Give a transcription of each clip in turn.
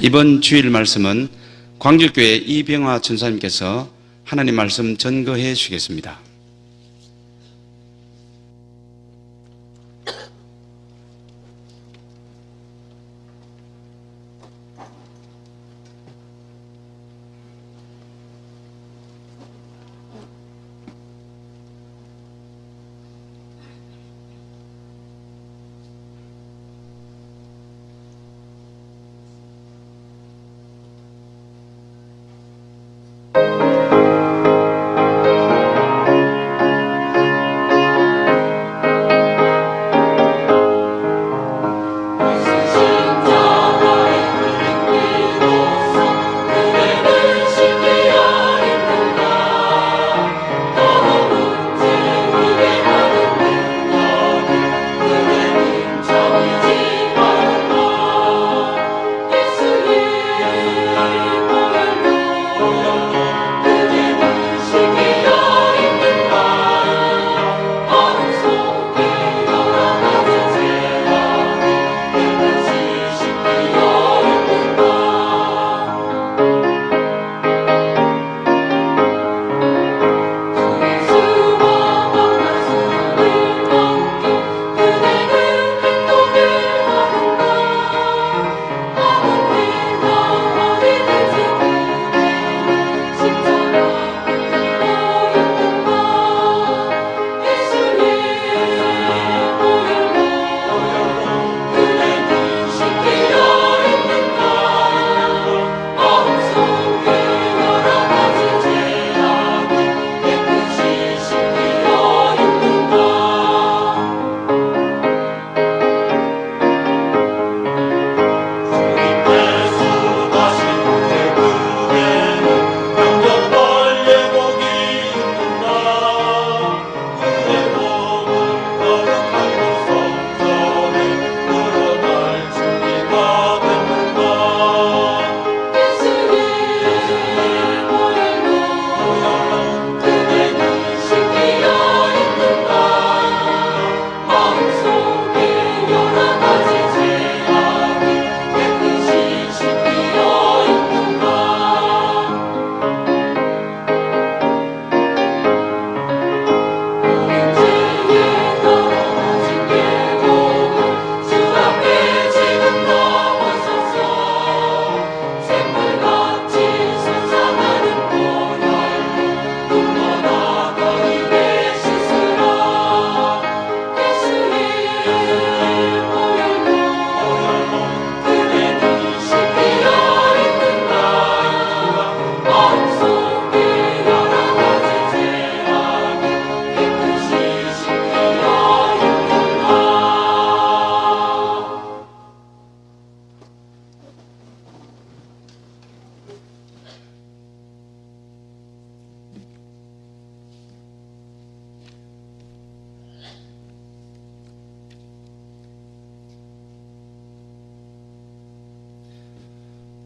이번 주일 말씀은 광길교회 이병화 전사님께서 하나님 말씀 전거해 주시겠습니다.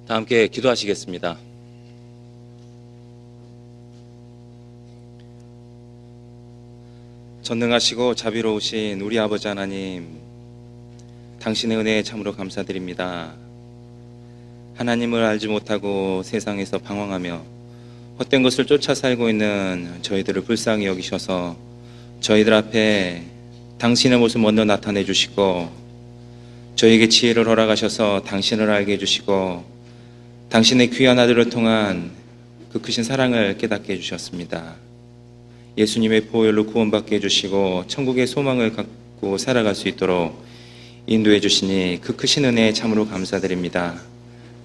다 함께 기도하시겠습니다. 전능하시고 자비로우신 우리 아버지 하나님, 당신의 은혜에 참으로 감사드립니다. 하나님을 알지 못하고 세상에서 방황하며 헛된 것을 쫓아 살고 있는 저희들을 불쌍히 여기셔서 저희들 앞에 당신의 모습 먼저 나타내 주시고 저희에게 지혜를 허락하셔서 당신을 알게 해주시고 당신의 귀한 아들을 통한 그 크신 사랑을 깨닫게 해주셨습니다. 예수님의 보혈로 구원받게 해주시고 천국의 소망을 갖고 살아갈 수 있도록 인도해 주시니 그 크신 은혜에 참으로 감사드립니다.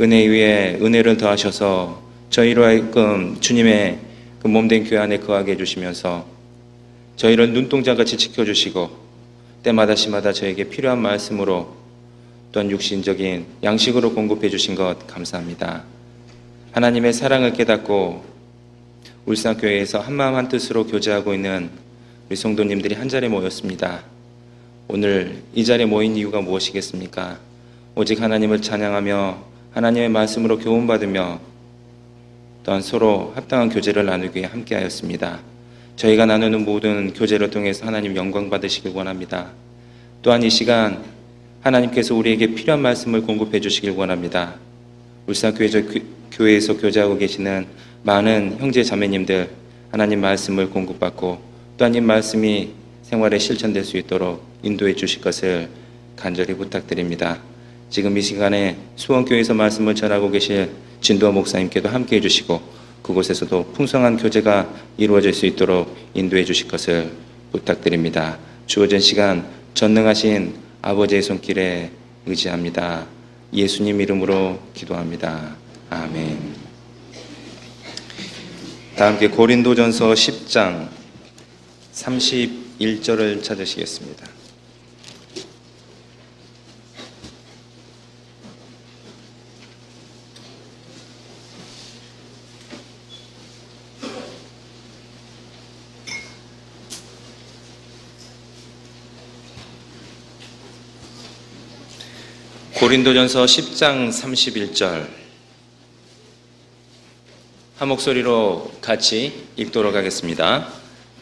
은혜 위에 은혜를 더하셔서 저희로 하여금 주님의 그 몸된 교회 안에 거하게 해주시면서 저희를 눈동자같이 지켜주시고 때마다 시마다 저에게 필요한 말씀으로 또한 육신적인 양식으로 공급해 주신 것 감사합니다. 하나님의 사랑을 깨닫고 울산교회에서 한마음 한뜻으로 교제하고 있는 우리 성도님들이 한 자리에 모였습니다. 오늘 이 자리에 모인 이유가 무엇이겠습니까? 오직 하나님을 찬양하며 하나님의 말씀으로 교훈받으며 또한 서로 합당한 교제를 나누기 위해 함께하였습니다. 저희가 나누는 모든 교제를 통해서 하나님 영광 받으시길 원합니다. 또한 이 시간 하나님께서 우리에게 필요한 말씀을 공급해 주시길 원합니다. 교회에서 교제하고 계시는 많은 형제 자매님들, 하나님 말씀을 공급받고 또 하나님 말씀이 생활에 실천될 수 있도록 인도해 주실 것을 간절히 부탁드립니다. 지금 이 시간에 수원교회에서 말씀을 전하고 계실 진도아 목사님께도 함께해 주시고 그곳에서도 풍성한 교제가 이루어질 수 있도록 인도해 주실 것을 부탁드립니다. 주어진 시간 전능하신 아버지의 손길에 의지합니다. 예수님 이름으로 기도합니다. 아멘. 다 함께 고린도전서 10장 31절을 찾으시겠습니다. 고린도전서 10장 31절 한 목소리로 같이 읽도록 하겠습니다.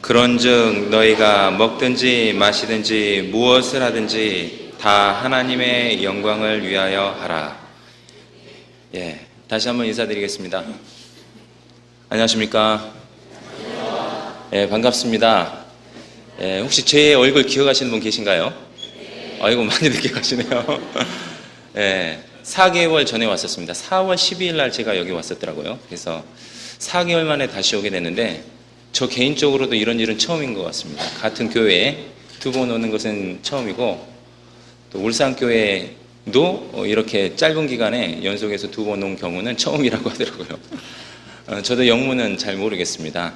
그런즉 너희가 먹든지 마시든지 무엇을 하든지 다 하나님의 영광을 위하여 하라. 다시 한번 인사드리겠습니다. 안녕하십니까? 반갑습니다. 혹시 제 얼굴 기억하시는 분 계신가요? 아이고, 많이 늦게 가시네요. 4개월 전에 왔었습니다. 4월 12일 날 제가 여기 왔었더라고요. 그래서 4개월 만에 다시 오게 됐는데 저 개인적으로도 이런 일은 처음인 것 같습니다. 같은 교회에 두 번 오는 것은 처음이고 또 울산교회도 이렇게 짧은 기간에 연속해서 두 번 온 경우는 처음이라고 하더라고요. 저도 영문은 잘 모르겠습니다.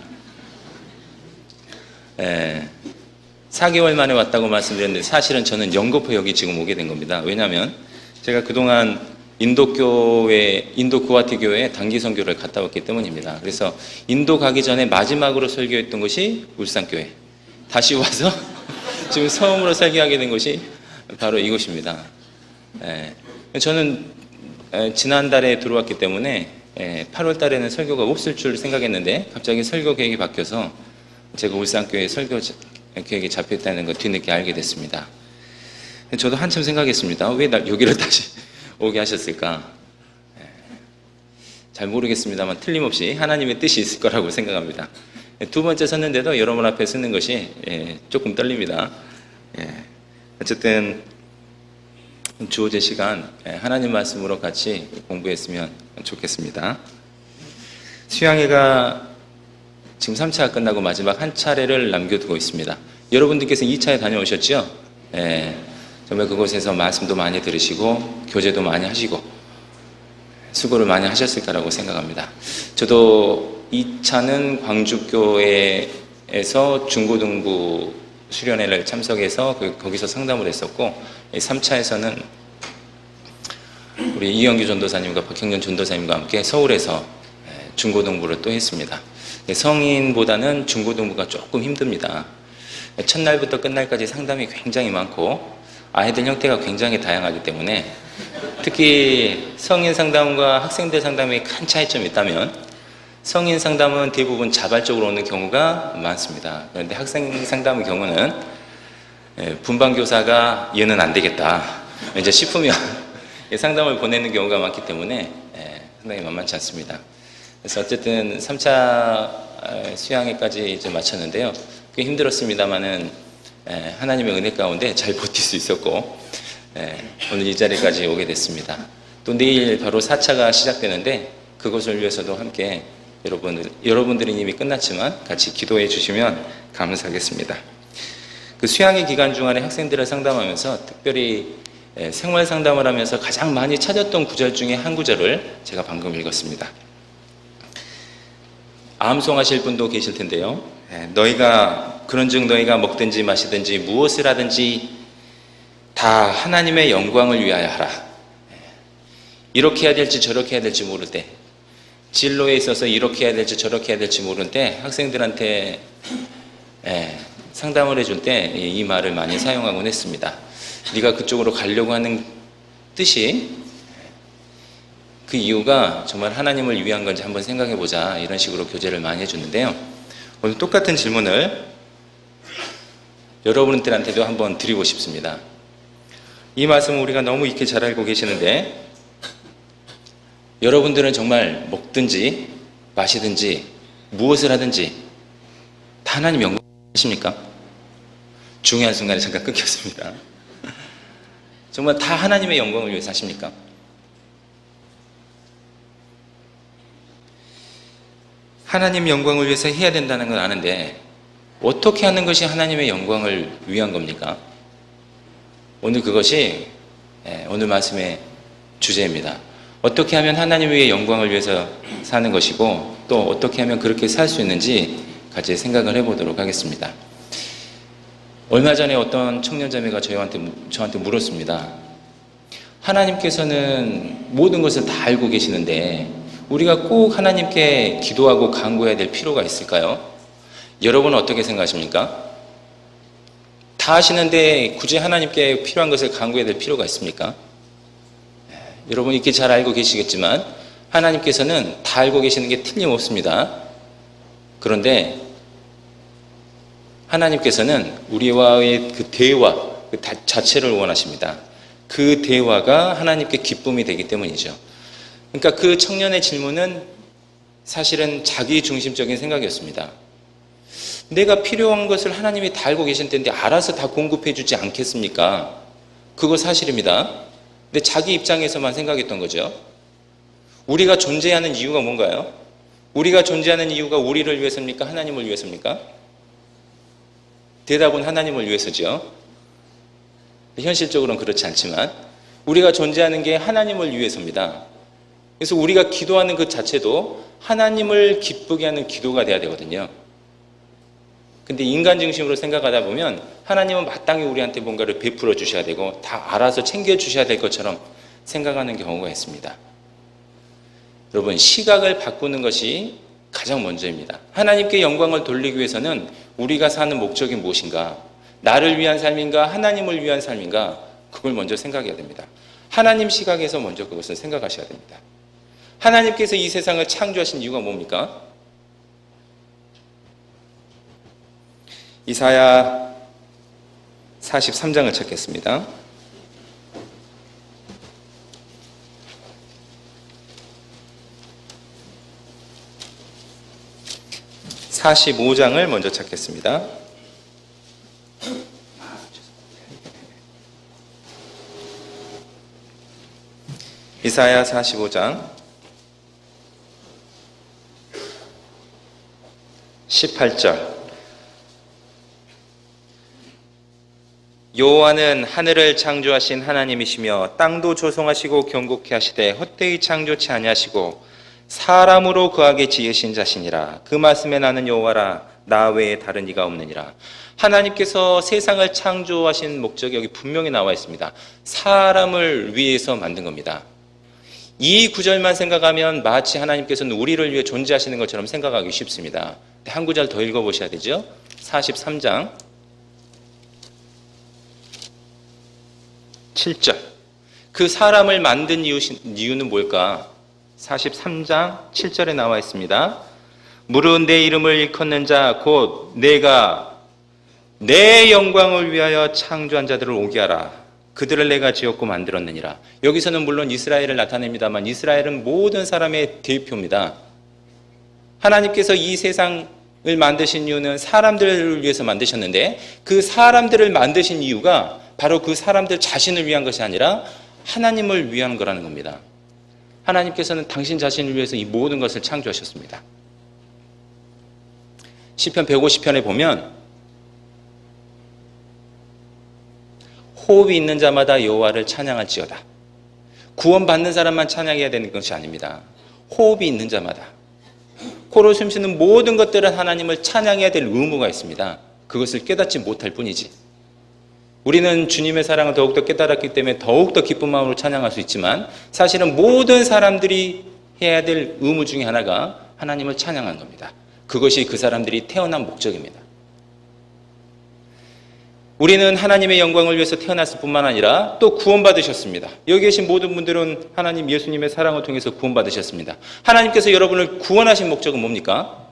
4개월 만에 왔다고 말씀드렸는데 사실은 저는 연거푸 여기 지금 오게 된 겁니다. 왜냐하면 제가 그동안 인도 구와티 교회에 단기 선교를 갔다 왔기 때문입니다. 그래서 인도 가기 전에 마지막으로 설교했던 것이 울산교회. 다시 와서 지금 처음으로 설교하게 된 것이 바로 이곳입니다. 저는 지난달에 들어왔기 때문에 8월 달에는 설교가 없을 줄 생각했는데 갑자기 설교 계획이 바뀌어서 제가 울산교회 설교 계획이 잡혀있다는 걸 뒤늦게 알게 됐습니다. 저도 한참 생각했습니다. 왜 여기를 다시 오게 하셨을까? 잘 모르겠습니다만 틀림없이 하나님의 뜻이 있을 거라고 생각합니다. 두 번째 섰는데도 여러분 앞에 서는 것이 조금 떨립니다. 어쨌든 주어진 시간 하나님 말씀으로 같이 공부했으면 좋겠습니다. 수양회가 지금 3차가 끝나고 마지막 한 차례를 남겨두고 있습니다. 여러분들께서 2차에 다녀오셨죠? 정말 그곳에서 말씀도 많이 들으시고 교제도 많이 하시고 수고를 많이 하셨을 거라고 생각합니다. 저도 2차는 광주교회에서 중고등부 수련회를 참석해서 거기서 상담을 했었고 3차에서는 우리 이영규 전도사님과 박형준 전도사님과 함께 서울에서 중고등부를 또 했습니다. 성인보다는 중고등부가 조금 힘듭니다. 첫날부터 끝날까지 상담이 굉장히 많고 아이들 형태가 굉장히 다양하기 때문에 특히 성인 상담과 학생들 상담이 큰 차이점이 있다면 성인 상담은 대부분 자발적으로 오는 경우가 많습니다. 그런데 학생 상담의 경우는 분반교사가 얘는 안 되겠다 이제 싶으면 상담을 보내는 경우가 많기 때문에 상당히 만만치 않습니다. 그래서 어쨌든 3차 수양회까지 이제 마쳤는데요. 꽤 힘들었습니다만은 하나님의 은혜 가운데 잘 버틸 수 있었고 오늘 이 자리까지 오게 됐습니다. 또 내일 바로 4차가 시작되는데 그것을 위해서도 함께 여러분들이 이미 끝났지만 같이 기도해 주시면 감사하겠습니다. 그 수양회 기간 중간에 학생들을 상담하면서 특별히 생활 상담을 하면서 가장 많이 찾았던 구절 중에 한 구절을 제가 방금 읽었습니다. 암송하실 분도 계실 텐데요. 그런즉 너희가 먹든지 마시든지 무엇을 하든지 다 하나님의 영광을 위하여 하라. 이렇게 해야 될지 저렇게 해야 될지 모를 때, 진로에 있어서 이렇게 해야 될지 저렇게 해야 될지 모를 때 학생들한테 상담을 해줄 때 이 말을 많이 사용하곤 했습니다. 네가 그쪽으로 가려고 하는 뜻이 그 이유가 정말 하나님을 위한 건지 한번 생각해보자, 이런 식으로 교제를 많이 해주는데요. 오늘 똑같은 질문을 여러분들한테도 한번 드리고 싶습니다. 이 말씀은 우리가 너무 익히 잘 알고 계시는데 여러분들은 정말 먹든지 마시든지 무엇을 하든지 다 하나님 영광 하십니까? 중요한 순간에 잠깐 끊겼습니다. 정말 다 하나님의 영광을 위해서 하십니까? 하나님 영광을 위해서 해야 된다는 건 아는데 어떻게 하는 것이 하나님의 영광을 위한 겁니까? 오늘 그것이 오늘 말씀의 주제입니다. 어떻게 하면 하나님 위의 영광을 위해서 사는 것이고 또 어떻게 하면 그렇게 살 수 있는지 같이 생각을 해보도록 하겠습니다. 얼마 전에 어떤 청년자매가 저한테 물었습니다. 하나님께서는 모든 것을 다 알고 계시는데 우리가 꼭 하나님께 기도하고 간구해야 될 필요가 있을까요? 여러분은 어떻게 생각하십니까? 다 아시는데 굳이 하나님께 필요한 것을 간구해야 될 필요가 있습니까? 여러분 이렇게 잘 알고 계시겠지만 하나님께서는 다 알고 계시는 게 틀림없습니다. 그런데 하나님께서는 우리와의 그 대화 그 자체를 원하십니다. 그 대화가 하나님께 기쁨이 되기 때문이죠. 그러니까 그 청년의 질문은 사실은 자기 중심적인 생각이었습니다. 내가 필요한 것을 하나님이 다 알고 계신 텐데 알아서 다 공급해 주지 않겠습니까? 그거 사실입니다. 근데 자기 입장에서만 생각했던 거죠. 우리가 존재하는 이유가 뭔가요? 우리가 존재하는 이유가 우리를 위해서입니까? 하나님을 위해서입니까? 대답은 하나님을 위해서죠. 현실적으로는 그렇지 않지만 우리가 존재하는 게 하나님을 위해서입니다. 그래서 우리가 기도하는 그 자체도 하나님을 기쁘게 하는 기도가 돼야 되거든요. 근데 인간 중심으로 생각하다 보면 하나님은 마땅히 우리한테 뭔가를 베풀어 주셔야 되고 다 알아서 챙겨 주셔야 될 것처럼 생각하는 경우가 있습니다. 여러분, 시각을 바꾸는 것이 가장 먼저입니다. 하나님께 영광을 돌리기 위해서는 우리가 사는 목적이 무엇인가? 나를 위한 삶인가? 하나님을 위한 삶인가? 그걸 먼저 생각해야 됩니다. 하나님 시각에서 먼저 그것을 생각하셔야 됩니다. 하나님께서 이 세상을 창조하신 이유가 뭡니까? 이사야 43장을 찾겠습니다. (45장을) 먼저 찾겠습니다. 이사야 45장 18절. 여호와는 하늘을 창조하신 하나님이시며 땅도 조성하시고 견고케 하시되 헛되이 창조치 아니하시고 사람으로 거하게 지으신 자시니라. 그 말씀에 나는 여호와라, 나 외에 다른 이가 없느니라. 하나님께서 세상을 창조하신 목적이 여기 분명히 나와 있습니다. 사람을 위해서 만든 겁니다. 이 구절만 생각하면 마치 하나님께서는 우리를 위해 존재하시는 것처럼 생각하기 쉽습니다. 한 구절 더 읽어보셔야 되죠. 43장 7절. 그 사람을 만든 이유는 뭘까? 43장 7절에 나와 있습니다. 무릇 내 이름을 일컫는 자 곧 내가 내 영광을 위하여 창조한 자들을 오게 하라. 그들을 내가 지었고 만들었느니라. 여기서는 물론 이스라엘을 나타냅니다만 이스라엘은 모든 사람의 대표입니다. 하나님께서 이 세상을 만드신 이유는 사람들을 위해서 만드셨는데 그 사람들을 만드신 이유가 바로 그 사람들 자신을 위한 것이 아니라 하나님을 위한 거라는 겁니다. 하나님께서는 당신 자신을 위해서 이 모든 것을 창조하셨습니다. 시편 150편에 보면 호흡이 있는 자마다 여호와를 찬양할지어다. 구원받는 사람만 찬양해야 되는 것이 아닙니다. 호흡이 있는 자마다, 코로 숨쉬는 모든 것들은 하나님을 찬양해야 될 의무가 있습니다. 그것을 깨닫지 못할 뿐이지. 우리는 주님의 사랑을 더욱더 깨달았기 때문에 더욱더 기쁜 마음으로 찬양할 수 있지만 사실은 모든 사람들이 해야 될 의무 중에 하나가 하나님을 찬양하는 겁니다. 그것이 그 사람들이 태어난 목적입니다. 우리는 하나님의 영광을 위해서 태어났을 뿐만 아니라 또 구원받으셨습니다. 여기 계신 모든 분들은 하나님 예수님의 사랑을 통해서 구원받으셨습니다. 하나님께서 여러분을 구원하신 목적은 뭡니까?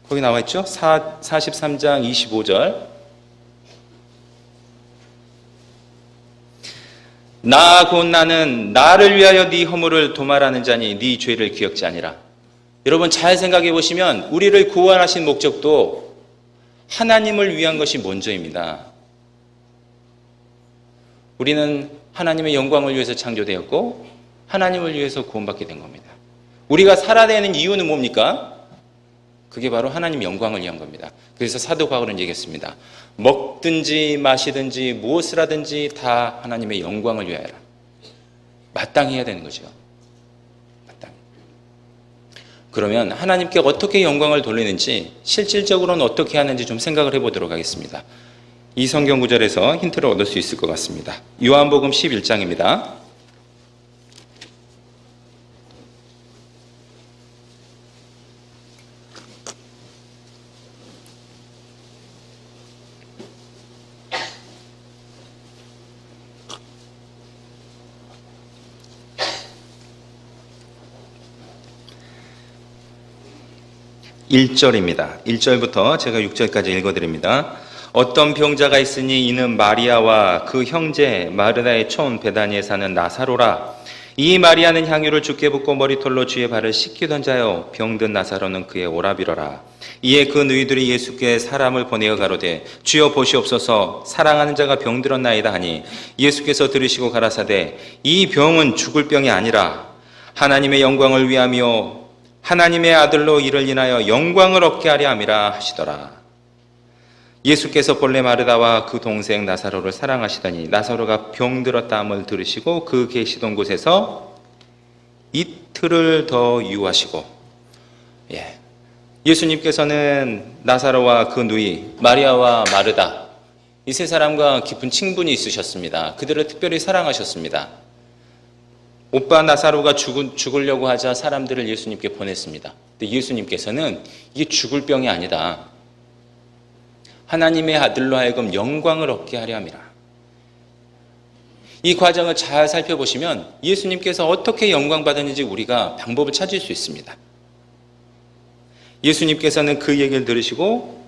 거기 나와 있죠? 43장 25절. 나 곧 나는 나를 위하여 네 허물을 도말하는 자니 네 죄를 기억지 아니라. 여러분 잘 생각해 보시면 우리를 구원하신 목적도 하나님을 위한 것이 먼저입니다. 우리는 하나님의 영광을 위해서 창조되었고 하나님을 위해서 구원받게 된 겁니다. 우리가 살아야 되는 이유는 뭡니까? 그게 바로 하나님 영광을 위한 겁니다. 그래서 사도 바울은 얘기했습니다. 먹든지 마시든지 무엇을 하든지 다 하나님의 영광을 위하여라. 마땅히 해야 되는 거죠. 마땅히. 그러면 하나님께 어떻게 영광을 돌리는지 실질적으로는 어떻게 하는지 좀 생각을 해보도록 하겠습니다. 이 성경 구절에서 힌트를 얻을 수 있을 것 같습니다. 요한복음 11장입니다. 1절입니다. 1절부터 제가 6절까지 읽어드립니다. 어떤 병자가 있으니 이는 마리아와 그 형제 마르다의 촌 베다니에 사는 나사로라. 이 마리아는 향유를 주께 붓고 머리털로 주의 발을 씻기던 자요 병든 나사로는 그의 오라비러라. 이에 그 너희들이 예수께 사람을 보내어 가로되 주여 보시옵소서 사랑하는 자가 병들었나이다 하니 예수께서 들으시고 가라사대 이 병은 죽을 병이 아니라 하나님의 영광을 위하며 하나님의 아들로 이를 인하여 영광을 얻게 하려 함이라 하시더라. 예수께서 본래 마르다와 그 동생 나사로를 사랑하시더니 나사로가 병들었다함을 들으시고 그 계시던 곳에서 이틀을 더 유하시고, 예수님께서는 나사로와 그 누이 마리아와 마르다 이 세 사람과 깊은 친분이 있으셨습니다. 그들을 특별히 사랑하셨습니다. 오빠 나사로가 죽으려고 하자 사람들을 예수님께 보냈습니다. 근데 예수님께서는 이게 죽을 병이 아니다. 하나님의 아들로 하여금 영광을 얻게 하려 함이라. 이 과정을 잘 살펴보시면 예수님께서 어떻게 영광 받았는지 우리가 방법을 찾을 수 있습니다. 예수님께서는 그 얘기를 들으시고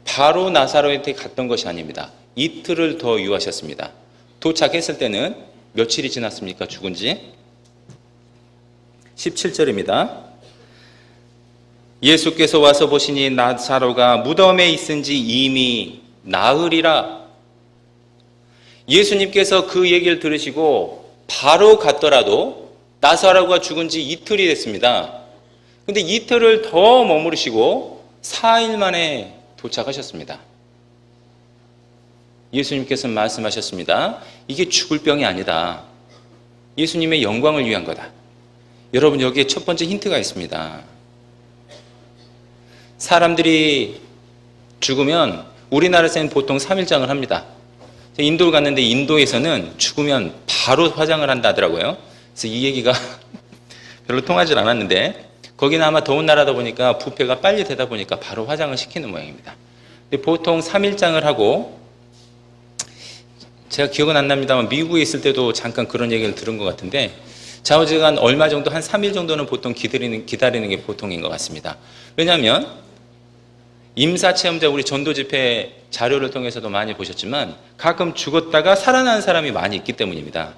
바로 나사로한테 갔던 것이 아닙니다. 이틀을 더 유하셨습니다. 도착했을 때는 며칠이 지났습니까? 죽은 지? 17절입니다. 예수께서 와서 보시니 나사로가 무덤에 있은 지 이미 나흘이라. 예수님께서 그 얘기를 들으시고 바로 갔더라도 나사로가 죽은 지 이틀이 됐습니다. 근데 이틀을 더 머무르시고 4일 만에 도착하셨습니다. 예수님께서는 말씀하셨습니다. 이게 죽을 병이 아니다. 예수님의 영광을 위한 거다. 여러분 여기에 첫 번째 힌트가 있습니다. 사람들이 죽으면 우리나라에서는 보통 3일장을 합니다. 인도를 갔는데 인도에서는 죽으면 바로 화장을 한다 하더라고요. 그래서 이 얘기가 별로 통하지 않았는데 거기는 아마 더운 나라다 보니까 부패가 빨리 되다 보니까 바로 화장을 시키는 모양입니다. 근데 보통 3일장을 하고 제가 기억은 안 납니다만 미국에 있을 때도 잠깐 그런 얘기를 들은 것 같은데 좌우지간 얼마 정도 한 3일 정도는 보통 기다리는 게 보통인 것 같습니다. 왜냐하면 임사체험자 우리 전도 집회 자료를 통해서도 많이 보셨지만 가끔 죽었다가 살아나는 사람이 많이 있기 때문입니다.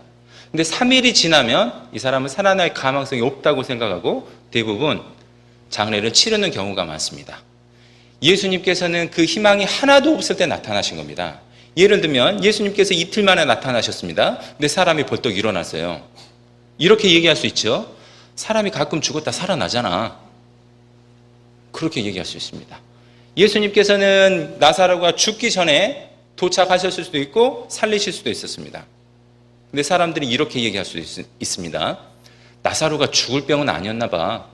근데 3일이 지나면 이 사람은 살아날 가망성이 없다고 생각하고 대부분 장례를 치르는 경우가 많습니다. 예수님께서는 그 희망이 하나도 없을 때 나타나신 겁니다. 예를 들면 예수님께서 이틀 만에 나타나셨습니다. 근데 사람이 벌떡 일어났어요. 이렇게 얘기할 수 있죠. 사람이 가끔 죽었다 살아나잖아. 그렇게 얘기할 수 있습니다. 예수님께서는 나사로가 죽기 전에 도착하셨을 수도 있고 살리실 수도 있었습니다. 근데 사람들이 이렇게 얘기할 수도 있습니다. 나사로가 죽을 병은 아니었나 봐.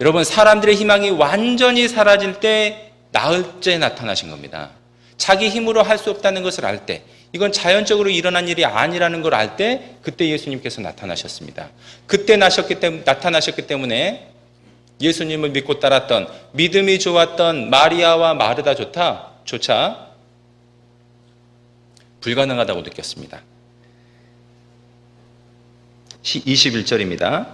여러분 사람들의 희망이 완전히 사라질 때 나흘 째 나타나신 겁니다. 자기 힘으로 할 수 없다는 것을 알 때, 이건 자연적으로 일어난 일이 아니라는 걸 알 때 그때 예수님께서 나타나셨습니다. 그때 나타나셨기 때문에 예수님을 믿고 따랐던 믿음이 좋았던 마리아와 마르다조차 불가능하다고 느꼈습니다. 21절입니다.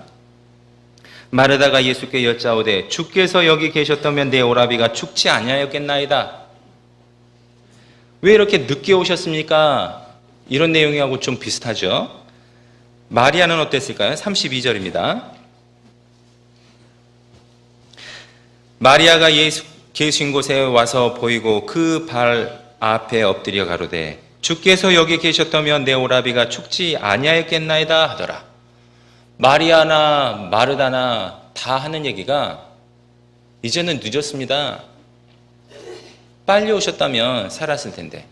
마르다가 예수께 여짜오되 주께서 여기 계셨다면 내 오라비가 죽지 아니하였겠나이다. 왜 이렇게 늦게 오셨습니까? 이런 내용하고 좀 비슷하죠. 마리아는 어땠을까요? 32절입니다. 마리아가 계신 곳에 와서 보이고 그 발 앞에 엎드려 가로되 주께서 여기 계셨다면 내 오라비가 죽지 아니하였겠나이다 하더라. 마리아나 마르다나 다 하는 얘기가 이제는 늦었습니다. 빨리 오셨다면 살았을 텐데,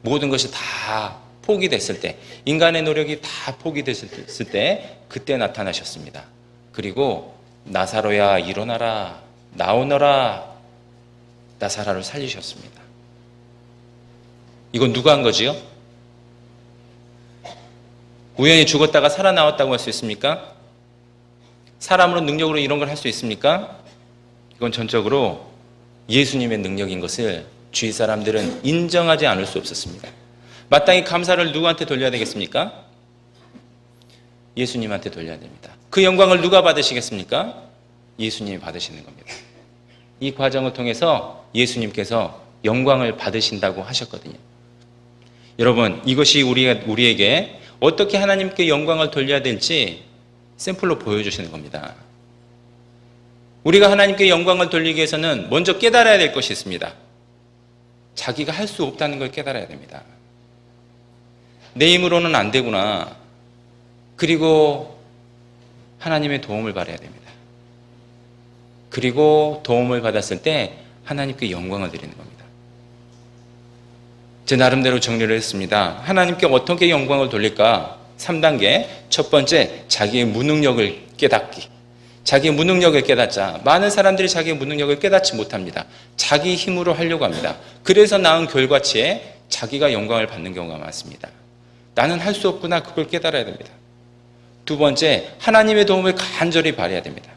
모든 것이 다 포기됐을 때, 인간의 노력이 다 포기됐을 때 그때 나타나셨습니다. 그리고 나사로야 일어나라, 나오너라, 나사로를 살리셨습니다. 이건 누가 한 거지요? 우연히 죽었다가 살아나왔다고 할 수 있습니까? 사람으로 능력으로 이런 걸 할 수 있습니까? 이건 전적으로 예수님의 능력인 것을 주위 사람들은 인정하지 않을 수 없었습니다. 마땅히 감사를 누구한테 돌려야 되겠습니까? 예수님한테 돌려야 됩니다. 그 영광을 누가 받으시겠습니까? 예수님이 받으시는 겁니다. 이 과정을 통해서 예수님께서 영광을 받으신다고 하셨거든요. 여러분, 이것이 우리에게 어떻게 하나님께 영광을 돌려야 될지 샘플로 보여주시는 겁니다. 우리가 하나님께 영광을 돌리기 위해서는 먼저 깨달아야 될 것이 있습니다. 자기가 할 수 없다는 걸 깨달아야 됩니다. 내 힘으로는 안 되구나. 그리고 하나님의 도움을 받아야 됩니다. 그리고 도움을 받았을 때 하나님께 영광을 드리는 겁니다. 제 나름대로 정리를 했습니다. 하나님께 어떻게 영광을 돌릴까? 3단계. 첫 번째, 자기의 무능력을 깨닫기. 자기의 무능력을 깨닫자. 많은 사람들이 자기의 무능력을 깨닫지 못합니다. 자기 힘으로 하려고 합니다. 그래서 낳은 결과치에 자기가 영광을 받는 경우가 많습니다. 나는 할 수 없구나. 그걸 깨달아야 됩니다. 두 번째, 하나님의 도움을 간절히 바라야 됩니다.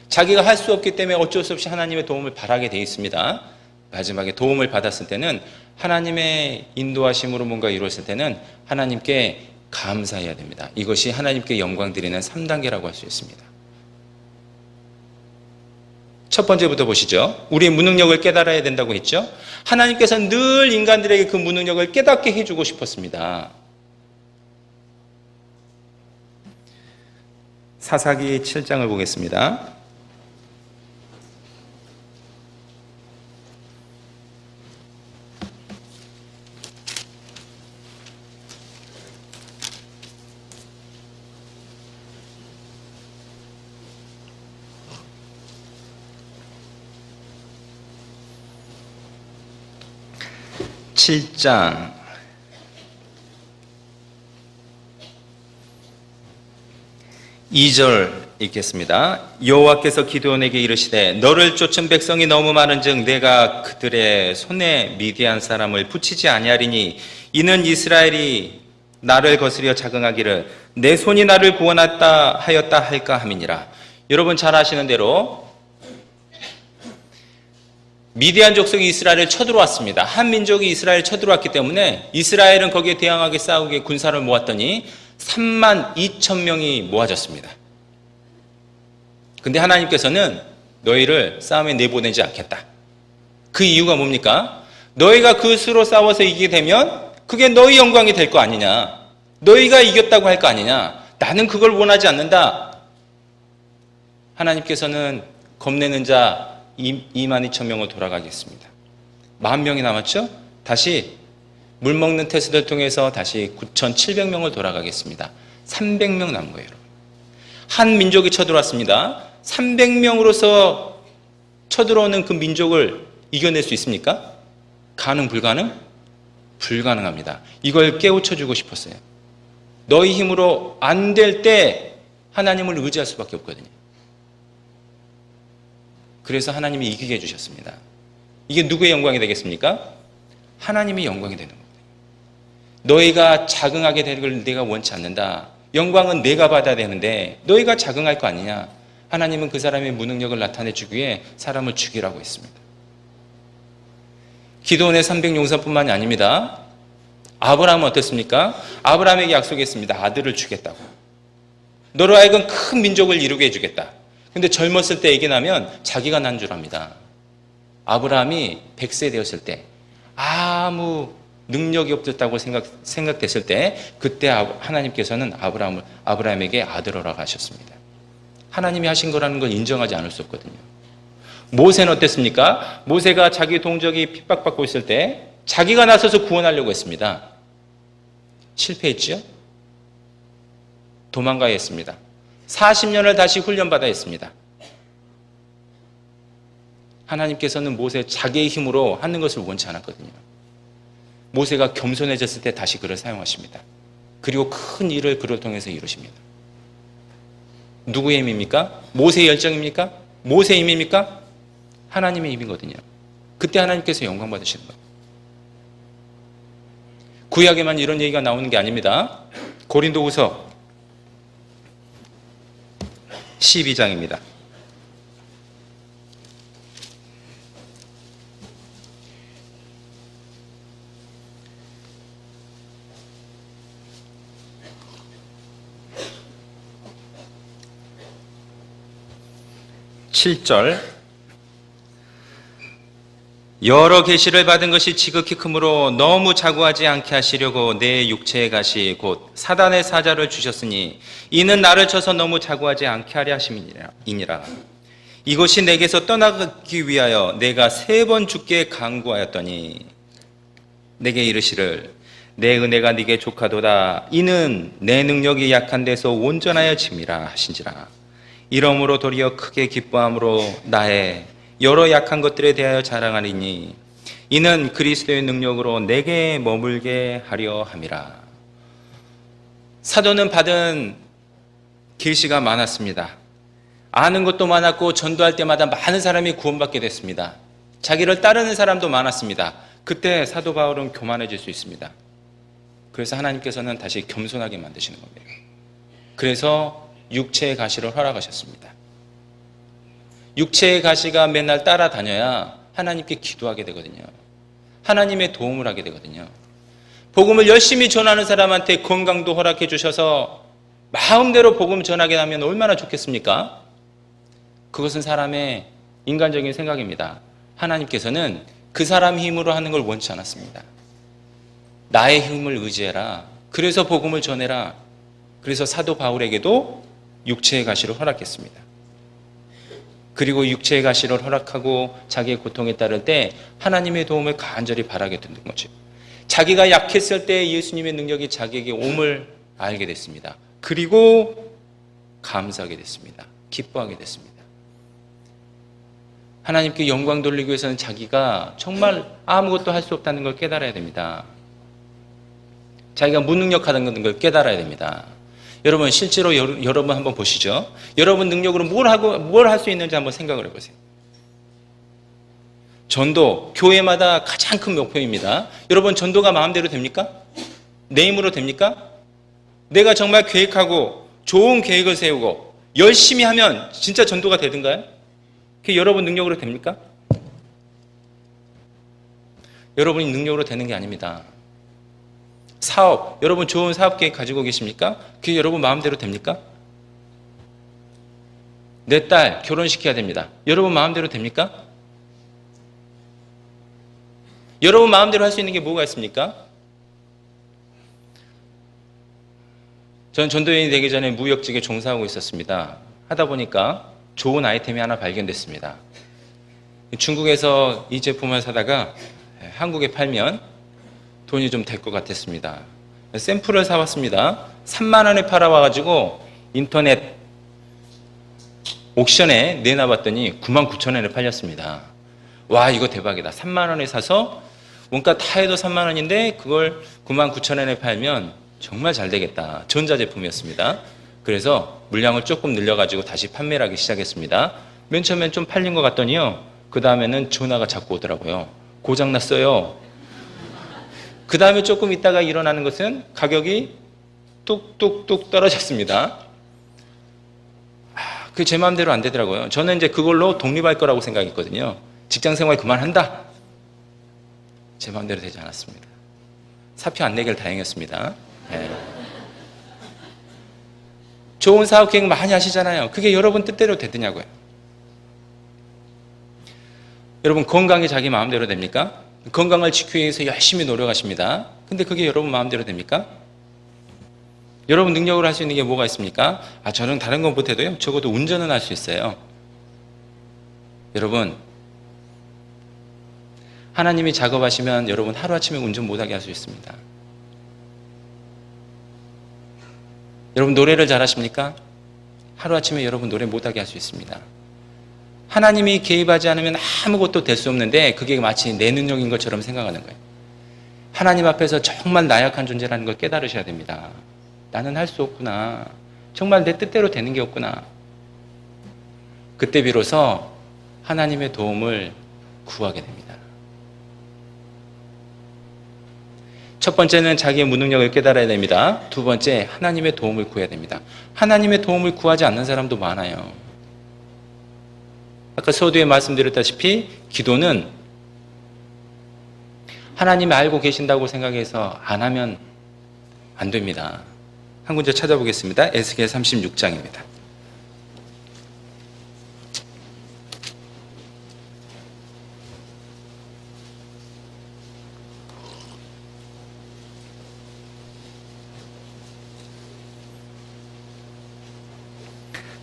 자기가 할 수 없기 때문에 어쩔 수 없이 하나님의 도움을 바라게 되어 있습니다. 마지막에 도움을 받았을 때는 하나님의 인도하심으로 뭔가 이루었을 때는 하나님께 감사해야 됩니다. 이것이 하나님께 영광 드리는 3단계라고 할 수 있습니다. 첫 번째부터 보시죠. 우리의 무능력을 깨달아야 된다고 했죠. 하나님께서는 늘 인간들에게 그 무능력을 깨닫게 해주고 싶었습니다. 사사기 7장을 보겠습니다. 칠 장 2절 읽겠습니다. 여호와께서 기드온에게 이르시되 너를 쫓은 백성이 너무 많은즉 내가 그들의 손에 미디안 사람을 붙이지 아니하리니 이는 이스라엘이 나를 거스려 자긍하기를 내 손이 나를 구원하였다 할까 함이니라. 여러분 잘 아시는 대로 미디안 족속이 이스라엘을 쳐들어왔습니다. 한 민족이 이스라엘을 쳐들어왔기 때문에 이스라엘은 거기에 대항하게 싸우게 군사를 모았더니 3만 2천 명이 모아졌습니다. 근데 하나님께서는 너희를 싸움에 내보내지 않겠다. 그 이유가 뭡니까? 너희가 그 수로 싸워서 이기게 되면 그게 너희 영광이 될 거 아니냐. 너희가 이겼다고 할 거 아니냐. 나는 그걸 원하지 않는다. 하나님께서는 겁내는 자 2만 2천 명을 돌아가겠습니다. 10,000명이 남았죠? 다시 물 먹는 태세를 통해서 다시 9,700명을 돌아가겠습니다. 300명 남은 거예요. 여러분. 한 민족이 쳐들어왔습니다. 300명으로서 쳐들어오는 그 민족을 이겨낼 수 있습니까? 가능, 불가능? 불가능합니다. 이걸 깨우쳐주고 싶었어요. 너희 힘으로 안 될 때 하나님을 의지할 수밖에 없거든요. 그래서 하나님이 이기게 해주셨습니다. 이게 누구의 영광이 되겠습니까? 하나님의 영광이 되는 겁니다. 너희가 자긍하게 되는 걸 내가 원치 않는다. 영광은 내가 받아야 되는데 너희가 자긍할 거 아니냐. 하나님은 그 사람의 무능력을 나타내주기 위해 사람을 죽이라고 했습니다. 기드온의 300용사뿐만이 아닙니다. 아브라함은 어땠습니까? 아브라함에게 약속했습니다. 아들을 주겠다고. 너로 하여금 큰 민족을 이루게 해주겠다. 근데 젊었을 때 얘기 나면 자기가 난 줄 압니다. 아브라함이 100세 되었을 때 아무 능력이 없었다고 생각됐을 때 그때 하나님께서는 아브라함에게 아들 허락하셨습니다. 하나님이 하신 거라는 걸 인정하지 않을 수 없거든요. 모세는 어땠습니까? 모세가 자기 동족이 핍박받고 있을 때 자기가 나서서 구원하려고 했습니다. 실패했죠? 도망가야 했습니다. 40년을 다시 훈련받아야 했습니다. 하나님께서는 모세 자기의 힘으로 하는 것을 원치 않았거든요. 모세가 겸손해졌을 때 다시 그를 사용하십니다. 그리고 큰 일을 그를 통해서 이루십니다. 누구의 힘입니까? 모세의 열정입니까? 모세의 힘입니까? 하나님의 힘이거든요. 그때 하나님께서 영광 받으시는 거예요. 구약에만 이런 얘기가 나오는 게 아닙니다. 고린도후서 12장입니다. (7절) 여러 계시를 받은 것이 지극히 크므로 너무 자고하지 않게 하시려고 내 육체의 가시 곧 사단의 사자를 주셨으니 이는 나를 쳐서 너무 자고하지 않게 하려 하심이니라. 이것이 내게서 떠나기 위하여 내가 3번 주께 간구하였더니 내게 이르시를 내 은혜가 네게 족하도다. 이는 내 능력이 약한 데서 온전하여 짐이라 하신지라. 이러므로 도리어 크게 기뻐함으로 나의 여러 약한 것들에 대하여 자랑하리니 이는 그리스도의 능력으로 내게 머물게 하려 함이라. 사도는 받은 계시가 많았습니다. 아는 것도 많았고 전도할 때마다 많은 사람이 구원받게 됐습니다. 자기를 따르는 사람도 많았습니다. 그때 사도 바울은 교만해질 수 있습니다. 그래서 하나님께서는 다시 겸손하게 만드시는 겁니다. 그래서 육체의 가시를 허락하셨습니다. 육체의 가시가 맨날 따라다녀야 하나님께 기도하게 되거든요. 하나님의 도움을 하게 되거든요. 복음을 열심히 전하는 사람한테 건강도 허락해 주셔서 마음대로 복음 전하게 하면 얼마나 좋겠습니까? 그것은 사람의 인간적인 생각입니다. 하나님께서는 그 사람 힘으로 하는 걸 원치 않았습니다. 나의 힘을 의지해라. 그래서 복음을 전해라. 그래서 사도 바울에게도 육체의 가시를 허락했습니다. 그리고 육체의 가시를 허락하고 자기의 고통에 따를 때 하나님의 도움을 간절히 바라게 되는 거죠. 자기가 약했을 때 예수님의 능력이 자기에게 옴을 알게 됐습니다. 그리고 감사하게 됐습니다. 기뻐하게 됐습니다. 하나님께 영광 돌리기 위해서는 자기가 정말 아무것도 할 수 없다는 걸 깨달아야 됩니다. 자기가 무능력하다는 걸 깨달아야 됩니다. 여러분 실제로 여러분 한번 보시죠. 여러분 능력으로 뭘 할 수 있는지 한번 생각을 해보세요. 전도, 교회마다 가장 큰 목표입니다. 여러분 전도가 마음대로 됩니까? 내 힘으로 됩니까? 내가 정말 계획하고 좋은 계획을 세우고 열심히 하면 진짜 전도가 되든가요? 그게 여러분 능력으로 됩니까? 여러분이 능력으로 되는 게 아닙니다. 사업, 여러분 좋은 사업 계획 가지고 계십니까? 그게 여러분 마음대로 됩니까? 내 딸 결혼시켜야 됩니다. 여러분 마음대로 됩니까? 여러분 마음대로 할 수 있는 게 뭐가 있습니까? 저는 전도인이 되기 전에 무역직에 종사하고 있었습니다. 하다 보니까 좋은 아이템이 하나 발견됐습니다. 중국에서 이 제품을 사다가 한국에 팔면 돈이 좀 될 것 같았습니다. 샘플을 사왔습니다. 3만 원에 팔아와가지고 인터넷 옥션에 내놔봤더니 9만 9천 원에 팔렸습니다. 와, 이거 대박이다. 3만 원에 사서 원가 다 해도 3만 원인데 그걸 9만 9천 원에 팔면 정말 잘 되겠다. 전자제품이었습니다. 그래서 물량을 조금 늘려가지고 다시 판매를 하기 시작했습니다. 맨 처음엔 좀 팔린 것 같더니요. 그 다음에는 전화가 자꾸 오더라고요. 고장났어요. 그 다음에 조금 있다가 일어나는 것은 가격이 뚝뚝뚝 떨어졌습니다. 그게 제 마음대로 안 되더라고요. 저는 이제 그걸로 독립할 거라고 생각했거든요. 직장 생활 그만한다. 제 마음대로 되지 않았습니다. 사표 안 내길 다행이었습니다. 네. 좋은 사업 계획 많이 하시잖아요. 그게 여러분 뜻대로 되더냐고요. 여러분 건강이 자기 마음대로 됩니까? 건강을 지키기 위해서 열심히 노력하십니다. 근데 그게 여러분 마음대로 됩니까? 여러분 능력으로 할 수 있는 게 뭐가 있습니까? 저는 다른 건 못해도요, 적어도 운전은 할 수 있어요. 여러분, 하나님이 작업하시면 여러분 하루아침에 운전 못하게 할 수 있습니다. 여러분 노래를 잘하십니까? 하루아침에 여러분 노래 못하게 할 수 있습니다. 하나님이 개입하지 않으면 아무것도 될 수 없는데 그게 마치 내 능력인 것처럼 생각하는 거예요. 하나님 앞에서 정말 나약한 존재라는 걸 깨달으셔야 됩니다. 나는 할 수 없구나. 정말 내 뜻대로 되는 게 없구나. 그때 비로소 하나님의 도움을 구하게 됩니다. 첫 번째는 자기의 무능력을 깨달아야 됩니다. 두 번째, 하나님의 도움을 구해야 됩니다. 하나님의 도움을 구하지 않는 사람도 많아요. 아까 서두에 말씀드렸다시피 기도는 하나님이 알고 계신다고 생각해서 안 하면 안 됩니다. 한 군절 찾아보겠습니다. 에스겔 36장입니다.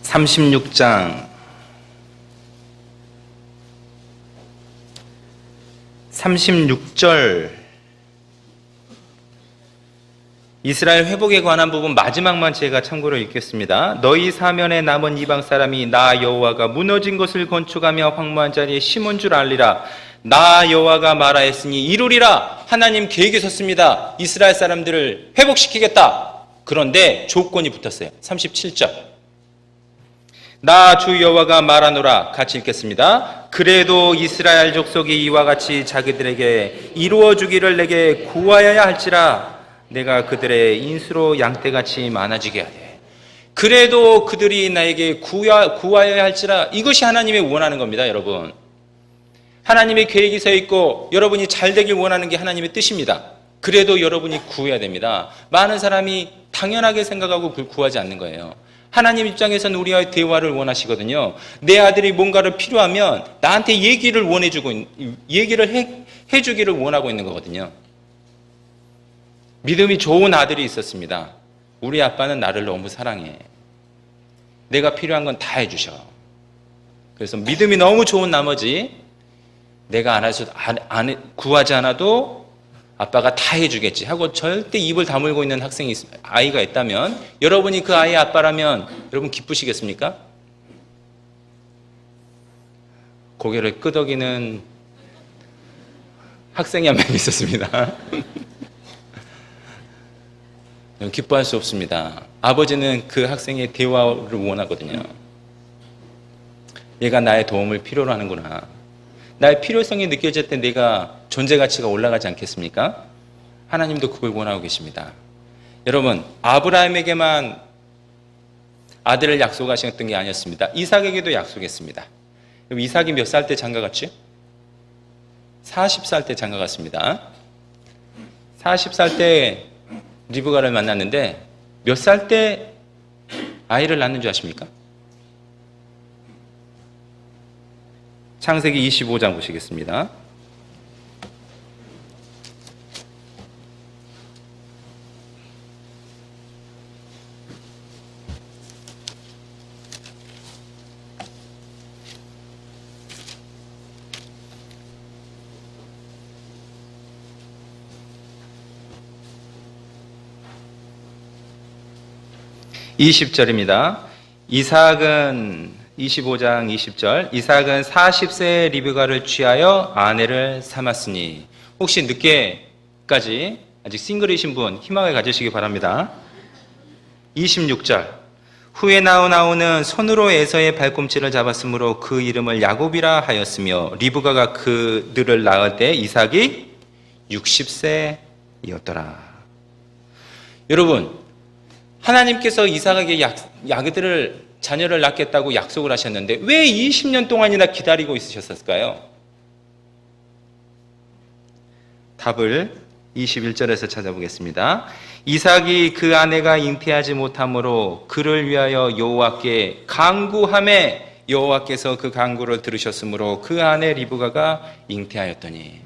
(36장) 36절 이스라엘 회복에 관한 부분 마지막만 제가 참고로 읽겠습니다. 너희 사면에 남은 이방 사람이 나 여호와가 무너진 것을 건축하며 황무한 자리에 심은 줄 알리라. 나 여호와가 말하였으니 이루리라. 하나님 계획이 섰습니다. 이스라엘 사람들을 회복시키겠다. 그런데 조건이 붙었어요. 37절 나 주 여호와가 말하노라. 같이 읽겠습니다. 그래도 이스라엘 족속이 이와 같이 자기들에게 이루어 주기를 내게 구하여야 할지라. 내가 그들의 인수로 양떼같이 많아지게 하되 그래도 그들이 나에게 구하여야 할지라. 이것이 하나님의 원하는 겁니다. 여러분, 하나님의 계획이 서 있고 여러분이 잘 되길 원하는 게 하나님의 뜻입니다. 그래도 여러분이 구해야 됩니다. 많은 사람이 당연하게 생각하고 구하지 않는 거예요. 하나님 입장에서는 우리와의 대화를 원하시거든요. 내 아들이 뭔가를 필요하면 나한테 얘기를 해주기를 원하고 있는 거거든요. 믿음이 좋은 아들이 있었습니다. 우리 아빠는 나를 너무 사랑해. 내가 필요한 건 다 해주셔. 그래서 믿음이 너무 좋은 나머지 내가 구하지 않아도 아빠가 다 해주겠지 하고 절대 입을 다물고 있는 아이가 있다면, 여러분이 그 아이의 아빠라면 여러분 기쁘시겠습니까? 고개를 끄덕이는 학생이 한 명 있었습니다. 기뻐할 수 없습니다. 아버지는 그 학생의 대화를 원하거든요. 얘가 나의 도움을 필요로 하는구나. 나의 필요성이 느껴질 때 내가 존재 가치가 올라가지 않겠습니까? 하나님도 그걸 원하고 계십니다. 여러분, 아브라함에게만 아들을 약속하셨던 게 아니었습니다. 이삭에게도 약속했습니다. 이삭이 몇 살 때 장가갔죠? 40살 때 장가갔습니다. 40살 때 리브가를 만났는데 몇 살 때 아이를 낳는 줄 아십니까? 창세기 25장 보시겠습니다. (20절입니다) 이삭은 25장 20절 이삭은 40세의 리브가를 취하여 아내를 삼았으니. 혹시 늦게까지 아직 싱글이신 분 희망을 가지시기 바랍니다. 26절 후에 나오는 손으로 에서의 발꿈치를 잡았으므로 그 이름을 야곱이라 하였으며 리브가가 그들을 낳을 때 이삭이 60세였더라. 여러분, 하나님께서 이삭에게 자녀를 낳겠다고 약속을 하셨는데 왜 20년 동안이나 기다리고 있으셨을까요? 답을 21절에서 찾아보겠습니다. 이삭이 그 아내가 잉태하지 못하므로 그를 위하여 여호와께 간구하매 여호와께서 그 간구를 들으셨으므로 그 아내 리브가가 잉태하였더니.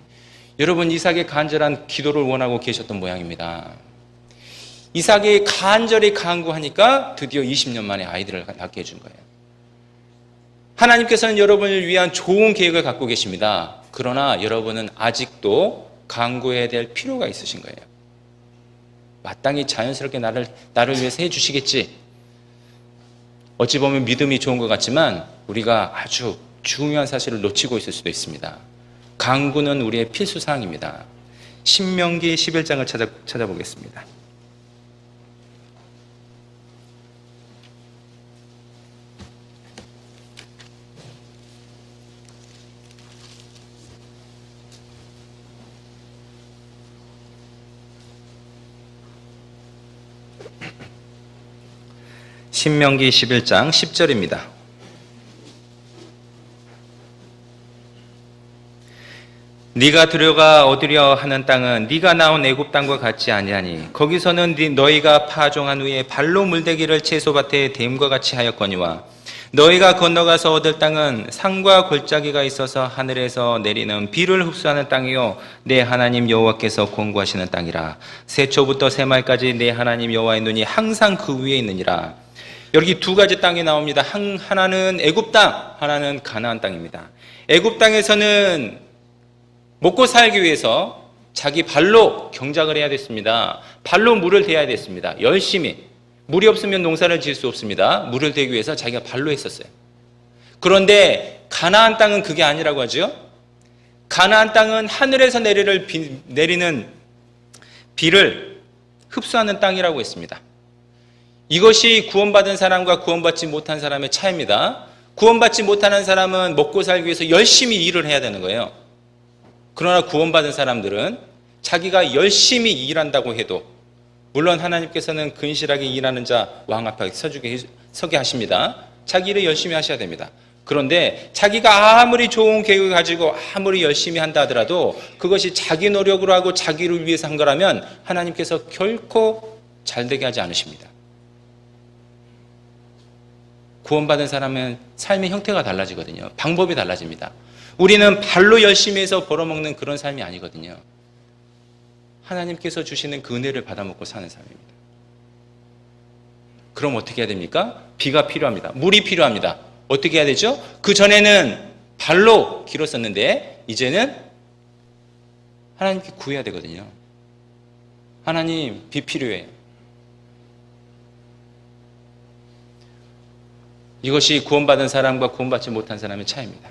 여러분, 이삭의 간절한 기도를 원하고 계셨던 모양입니다. 이삭이 간절히 간구하니까 드디어 20년 만에 아이들을 낳게 해준 거예요. 하나님께서는 여러분을 위한 좋은 계획을 갖고 계십니다. 그러나 여러분은 아직도 간구해야 될 필요가 있으신 거예요. 마땅히 자연스럽게 나를 위해서 해주시겠지. 어찌 보면 믿음이 좋은 것 같지만 우리가 아주 중요한 사실을 놓치고 있을 수도 있습니다. 간구는 우리의 필수사항입니다. 신명기 11장을 찾아보겠습니다. 신명기 11장 10절입니다. 네가 들여가 얻으려 하는 땅은 네가 나온 애굽 땅과 같지 아니하니 거기서는 너희가 파종한 후에 발로 물대기를 채소밭에 댐과 같이 하였거니와 너희가 건너가서 얻을 땅은 산과 골짜기가 있어서 하늘에서 내리는 비를 흡수하는 땅이요 내 하나님 여호와께서 권고하시는 땅이라. 새초부터 새말까지 내 하나님 여호와의 눈이 항상 그 위에 있느니라. 여기 두 가지 땅이 나옵니다. 하나는 애굽 땅, 하나는 가나안 땅입니다. 애굽 땅에서는 먹고 살기 위해서 자기 발로 경작을 해야 됐습니다. 발로 물을 대야 됐습니다. 열심히. 물이 없으면 농사를 지을 수 없습니다. 물을 대기 위해서 자기가 발로 했었어요. 그런데 가나안 땅은 그게 아니라고 하죠. 가나안 땅은 하늘에서 내리는 비를 흡수하는 땅이라고 했습니다. 이것이 구원받은 사람과 구원받지 못한 사람의 차이입니다. 구원받지 못하는 사람은 먹고 살기 위해서 열심히 일을 해야 되는 거예요. 그러나 구원받은 사람들은 자기가 열심히 일한다고 해도, 물론 하나님께서는 근실하게 일하는 자 왕 앞에 서게 하십니다. 자기 일을 열심히 하셔야 됩니다. 그런데 자기가 아무리 좋은 계획을 가지고 아무리 열심히 한다 하더라도 그것이 자기 노력으로 하고 자기를 위해서 한 거라면 하나님께서 결코 잘되게 하지 않으십니다. 구원받은 사람은 삶의 형태가 달라지거든요. 방법이 달라집니다. 우리는 발로 열심히 해서 벌어먹는 그런 삶이 아니거든요. 하나님께서 주시는 그 은혜를 받아먹고 사는 삶입니다. 그럼 어떻게 해야 됩니까? 비가 필요합니다. 물이 필요합니다. 어떻게 해야 되죠? 그 전에는 발로 길을 썼는데 이제는 하나님께 구해야 되거든요. 하나님, 비 필요해. 이것이 구원받은 사람과 구원받지 못한 사람의 차이입니다.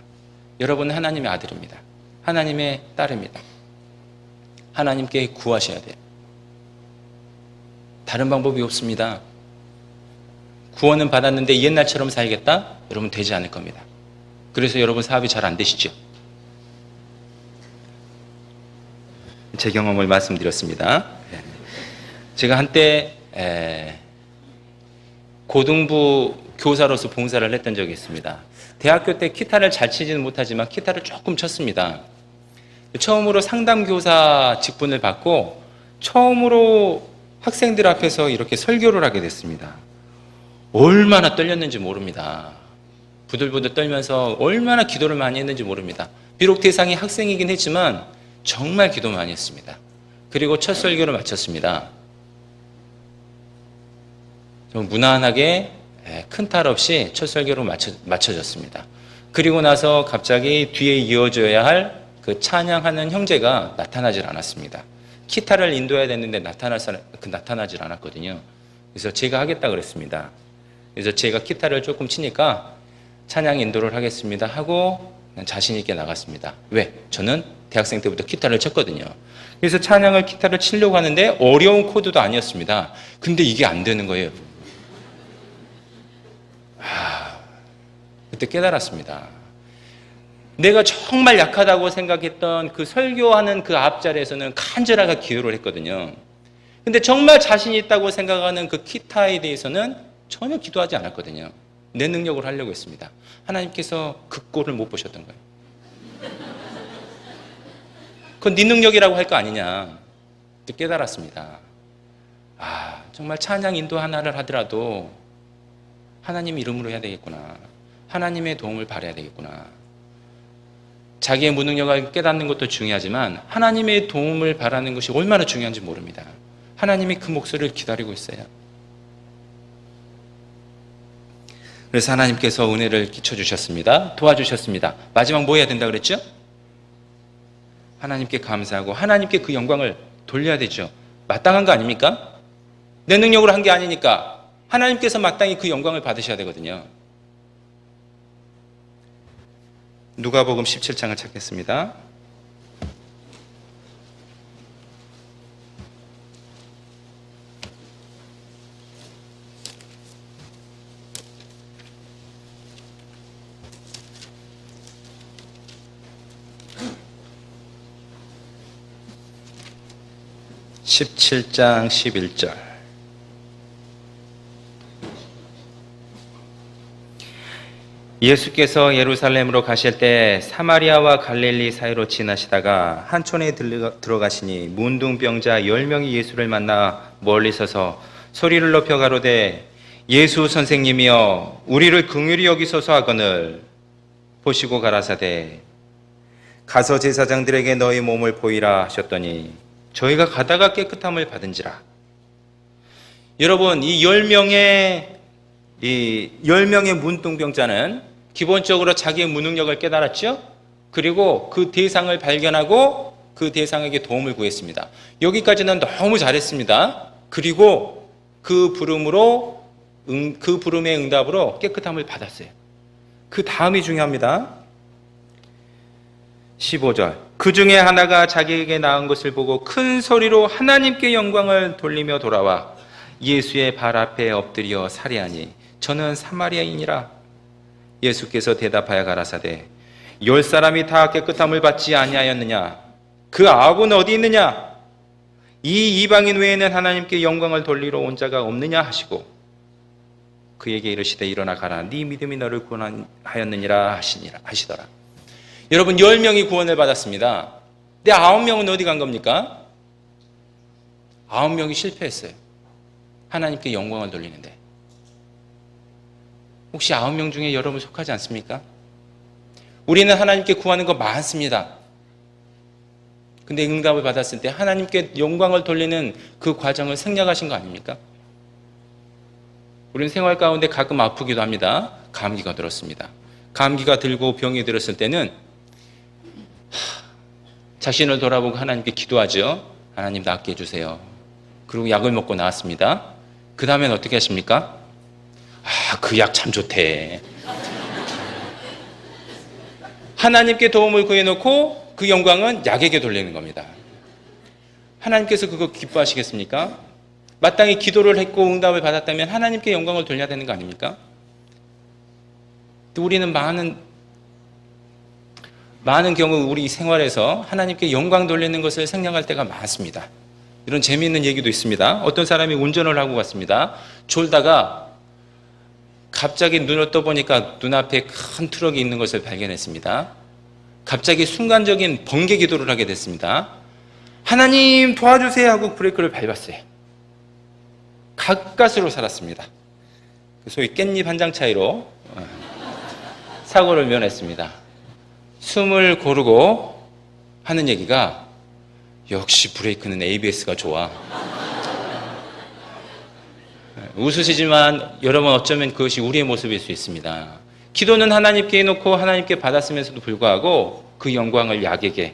여러분은 하나님의 아들입니다. 하나님의 딸입니다. 하나님께 구하셔야 돼요. 다른 방법이 없습니다. 구원은 받았는데 옛날처럼 살겠다? 여러분 되지 않을 겁니다. 그래서 여러분 사업이 잘 안 되시죠? 제 경험을 말씀드렸습니다. 제가 한때 고등부 교사로서 봉사를 했던 적이 있습니다. 대학교 때 기타를 잘 치지는 못하지만 기타를 조금 쳤습니다. 처음으로 상담교사 직분을 받고 처음으로 학생들 앞에서 이렇게 설교를 하게 됐습니다. 얼마나 떨렸는지 모릅니다. 부들부들 떨면서 얼마나 기도를 많이 했는지 모릅니다. 비록 대상이 학생이긴 했지만 정말 기도 많이 했습니다. 그리고 첫 설교를 마쳤습니다. 좀 무난하게 큰 탈 없이 첫 설교로 마쳐졌습니다. 그리고 나서 갑자기 뒤에 이어져야 할 그 찬양하는 형제가 나타나질 않았습니다. 기타를 인도해야 되는데 나타나질 않았거든요. 그래서 제가 하겠다 그랬습니다. 그래서 제가 기타를 조금 치니까 찬양 인도를 하겠습니다 하고 자신 있게 나갔습니다. 왜? 저는 대학생 때부터 기타를 쳤거든요. 그래서 찬양을 기타를 치려고 하는데 어려운 코드도 아니었습니다. 근데 이게 안 되는 거예요. 그때 깨달았습니다. 내가 정말 약하다고 생각했던 그 설교하는 그 앞자리에서는 간절하게 기도를 했거든요. 근데 정말 자신 있다고 생각하는 그 기타에 대해서는 전혀 기도하지 않았거든요. 내 능력으로 하려고 했습니다. 하나님께서 그 꼴을 못 보셨던 거예요. 그건 네 능력이라고 할 거 아니냐. 깨달았습니다. 정말 찬양 인도 하나를 하더라도 하나님 이름으로 해야 되겠구나. 하나님의 도움을 바라야 되겠구나. 자기의 무능력을 깨닫는 것도 중요하지만 하나님의 도움을 바라는 것이 얼마나 중요한지 모릅니다. 하나님이 그 목소리를 기다리고 있어요. 그래서 하나님께서 은혜를 끼쳐주셨습니다. 도와주셨습니다. 마지막 뭐 해야 된다 그랬죠? 하나님께 감사하고 하나님께 그 영광을 돌려야 되죠. 마땅한 거 아닙니까? 내 능력으로 한 게 아니니까 하나님께서 마땅히 그 영광을 받으셔야 되거든요. 누가복음 17장을 찾겠습니다. (17장 11절) 예수께서 예루살렘으로 가실 때 사마리아와 갈릴리 사이로 지나시다가 한 촌에 들어가시니 문둥병자 10명이 예수를 만나 멀리 서서 소리를 높여 가로되 예수 선생님이여 우리를 긍휼히 여기소서 하거늘 보시고 가라사대 가서 제사장들에게 너희 몸을 보이라 하셨더니 저희가 가다가 깨끗함을 받은지라. 여러분, 이 10명의 문둥병자는 기본적으로 자기의 무능력을 깨달았죠. 그리고 그 대상을 발견하고 그 대상에게 도움을 구했습니다. 여기까지는 너무 잘했습니다. 그리고 그 부름의 응답으로 깨끗함을 받았어요. 그 다음이 중요합니다. 15절 그 중에 하나가 자기에게 나은 것을 보고 큰 소리로 하나님께 영광을 돌리며 돌아와 예수의 발 앞에 엎드려 살해하니 저는 사마리아인이라. 예수께서 대답하여 가라사대 10사람이 다 깨끗함을 받지 아니하였느냐? 그 9은 어디 있느냐? 이 이방인 외에는 하나님께 영광을 돌리러 온 자가 없느냐 하시고 그에게 이르시되 일어나 가라 네 믿음이 너를 구원하였느니라 하시더라. 여러분 10명이 구원을 받았습니다. 근데 9명은 어디 간 겁니까? 9명이 실패했어요. 하나님께 영광을 돌리는데. 혹시 9명 중에 여러분 속하지 않습니까? 우리는 하나님께 구하는 거 많습니다. 근데 응답을 받았을 때 하나님께 영광을 돌리는 그 과정을 생략하신 거 아닙니까? 우리는 생활 가운데 가끔 아프기도 합니다. 감기가 들었습니다. 감기가 들고 병이 들었을 때는 자신을 돌아보고 하나님께 기도하죠. 하나님 낫게 해주세요. 그리고 약을 먹고 나왔습니다. 그 다음엔 어떻게 하십니까? 그 약 참 좋대. 하나님께 도움을 구해놓고 그 영광은 약에게 돌리는 겁니다. 하나님께서 그거 기뻐하시겠습니까? 마땅히 기도를 했고 응답을 받았다면 하나님께 영광을 돌려야 되는 거 아닙니까? 또 우리는 많은 경우 우리 생활에서 하나님께 영광 돌리는 것을 생략할 때가 많습니다. 이런 재미있는 얘기도 있습니다. 어떤 사람이 운전을 하고 갔습니다. 졸다가 갑자기 눈을 떠보니까 눈앞에 큰 트럭이 있는 것을 발견했습니다. 갑자기 순간적인 번개 기도를 하게 됐습니다. 하나님 도와주세요 하고 브레이크를 밟았어요. 가까스로 살았습니다. 소위 깻잎 한 장 차이로 사고를 면했습니다. 숨을 고르고 하는 얘기가 역시 브레이크는 ABS가 좋아. 웃으시지만 여러분 어쩌면 그것이 우리의 모습일 수 있습니다. 기도는 하나님께 해놓고 하나님께 받았음에도 불구하고 그 영광을 약에게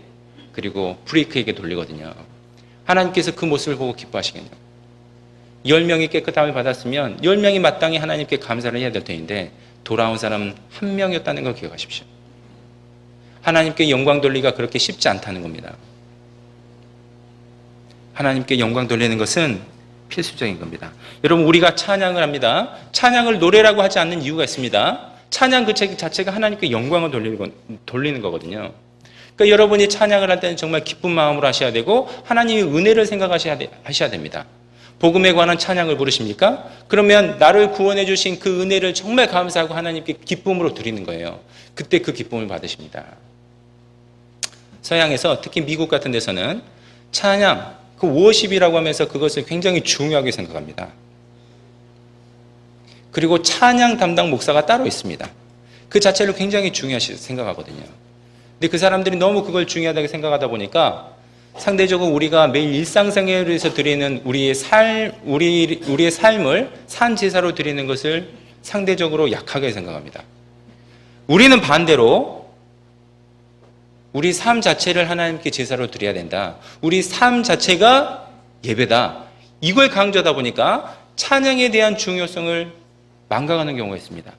그리고 브레이크에게 돌리거든요. 하나님께서 그 모습을 보고 기뻐하시겠네요. 10명이 깨끗함을 받았으면 10명이 마땅히 하나님께 감사를 해야 될 텐데 돌아온 사람은 1명이었다는 걸 기억하십시오. 하나님께 영광 돌리기가 그렇게 쉽지 않다는 겁니다. 하나님께 영광 돌리는 것은 필수적인 겁니다. 여러분 우리가 찬양을 합니다. 찬양을 노래라고 하지 않는 이유가 있습니다. 찬양 그 자체가 하나님께 영광을 돌리는 거거든요. 그러니까 여러분이 찬양을 할 때는 정말 기쁜 마음으로 하셔야 되고 하나님의 은혜를 생각하셔야 됩니다. 복음에 관한 찬양을 부르십니까? 그러면 나를 구원해 주신 그 은혜를 정말 감사하고 하나님께 기쁨으로 드리는 거예요. 그때 그 기쁨을 받으십니다. 서양에서 특히 미국 같은 데서는 찬양, 그 워십이라고 하면서 그것을 굉장히 중요하게 생각합니다. 그리고 찬양 담당 목사가 따로 있습니다. 그 자체를 굉장히 중요하게 생각하거든요. 근데 그 사람들이 너무 그걸 중요하다고 생각하다 보니까 상대적으로 우리가 매일 일상생활에서 드리는 우리의 삶을 산 제사로 드리는 것을 상대적으로 약하게 생각합니다. 우리는 반대로 우리 삶 자체를 하나님께 제사로 드려야 된다. 우리 삶 자체가 예배다. 이걸 강조하다 보니까 찬양에 대한 중요성을 망각하는 경우가 있습니다.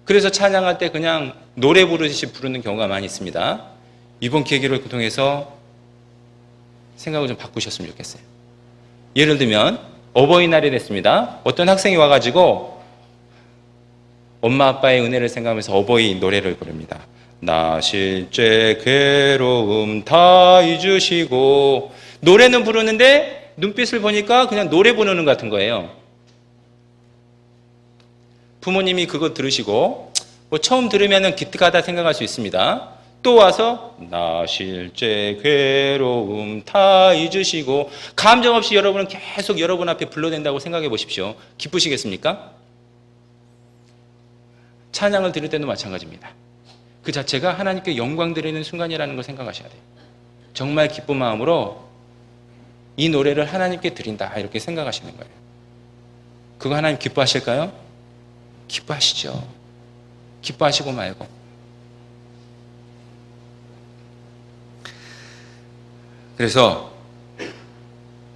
그래서 찬양할 때 그냥 노래 부르듯이 부르는 경우가 많이 있습니다. 이번 계기를 통해서 생각을 좀 바꾸셨으면 좋겠어요. 예를 들면 어버이날이 됐습니다. 어떤 학생이 와가지고 엄마 아빠의 은혜를 생각하면서 어버이 노래를 부릅니다. 나 실제 괴로움 다 잊으시고. 노래는 부르는데 눈빛을 보니까 그냥 노래 부르는 것 같은 거예요. 부모님이 그거 들으시고 뭐 처음 들으면 기특하다 생각할 수 있습니다. 또 와서 나 실제 괴로움 다 잊으시고. 감정 없이 여러분은 계속 여러분 앞에 불러댄다고 생각해 보십시오. 기쁘시겠습니까? 찬양을 드릴 때도 마찬가지입니다. 그 자체가 하나님께 영광 드리는 순간이라는 걸 생각하셔야 돼요. 정말 기쁜 마음으로 이 노래를 하나님께 드린다 이렇게 생각하시는 거예요. 그거 하나님 기뻐하실까요? 기뻐하시죠. 기뻐하시고 말고. 그래서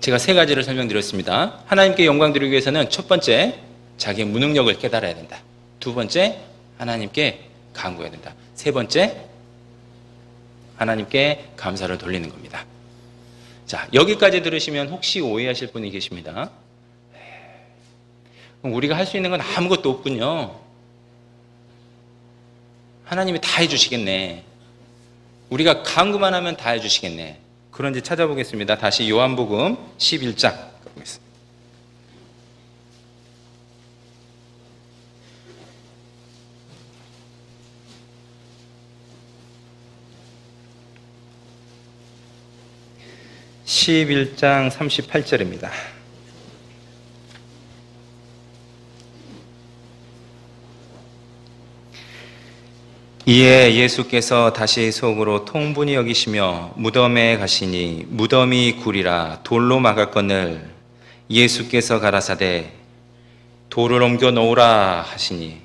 제가 세 가지를 설명드렸습니다. 하나님께 영광 드리기 위해서는 첫 번째, 자기의 무능력을 깨달아야 된다. 두 번째, 하나님께 간구해야 된다. 세 번째, 하나님께 감사를 돌리는 겁니다. 자, 여기까지 들으시면 혹시 오해하실 분이 계십니다. 그럼 우리가 할 수 있는 건 아무것도 없군요. 하나님이 다 해주시겠네. 우리가 간구만 하면 다 해주시겠네. 그런지 찾아보겠습니다. 다시 요한복음 11장 가보겠습니다. (11장) 38절입니다. 이에 예수께서 다시 속으로 통분히 여기시며 무덤에 가시니 무덤이 굴이라 돌로 막았거늘 예수께서 가라사대 돌을 옮겨 놓으라 하시니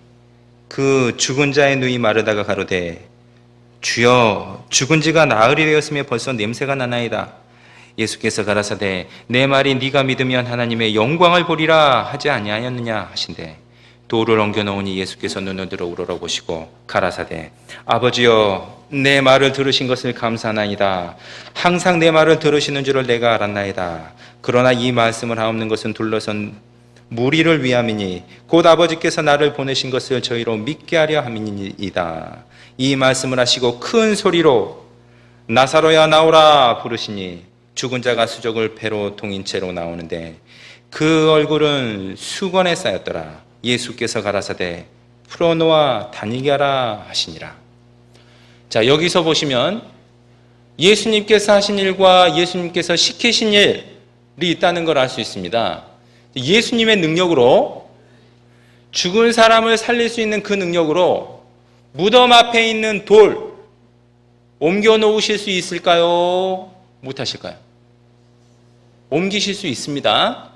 그 죽은 자의 누이 마르다가 가로되 주여 죽은 지가 나흘이 되었으며 벌써 냄새가 나나이다. 예수께서 가라사대 내 말이 네가 믿으면 하나님의 영광을 보리라 하지 아니하였느냐 하신대 돌을 옮겨 놓으니 예수께서 눈을 들어 우러러보시고 가라사대 아버지여 내 말을 들으신 것을 감사하나이다. 항상 내 말을 들으시는 줄을 내가 알았나이다. 그러나 이 말씀을 하옵는 것은 둘러선 무리를 위함이니 곧 아버지께서 나를 보내신 것을 저희로 믿게 하려 함이니이다. 이 말씀을 하시고 큰 소리로 나사로야 나오라 부르시니 죽은 자가 수족을 배로 동인 채로 나오는데 그 얼굴은 수건에 쌓였더라. 예수께서 가라사대 풀어놓아 다니게 하라 하시니라. 자, 여기서 보시면 예수님께서 하신 일과 예수님께서 시키신 일이 있다는 걸 알 수 있습니다. 예수님의 능력으로 죽은 사람을 살릴 수 있는 그 능력으로 무덤 앞에 있는 돌 옮겨 놓으실 수 있을까요? 못 하실까요? 옮기실 수 있습니다.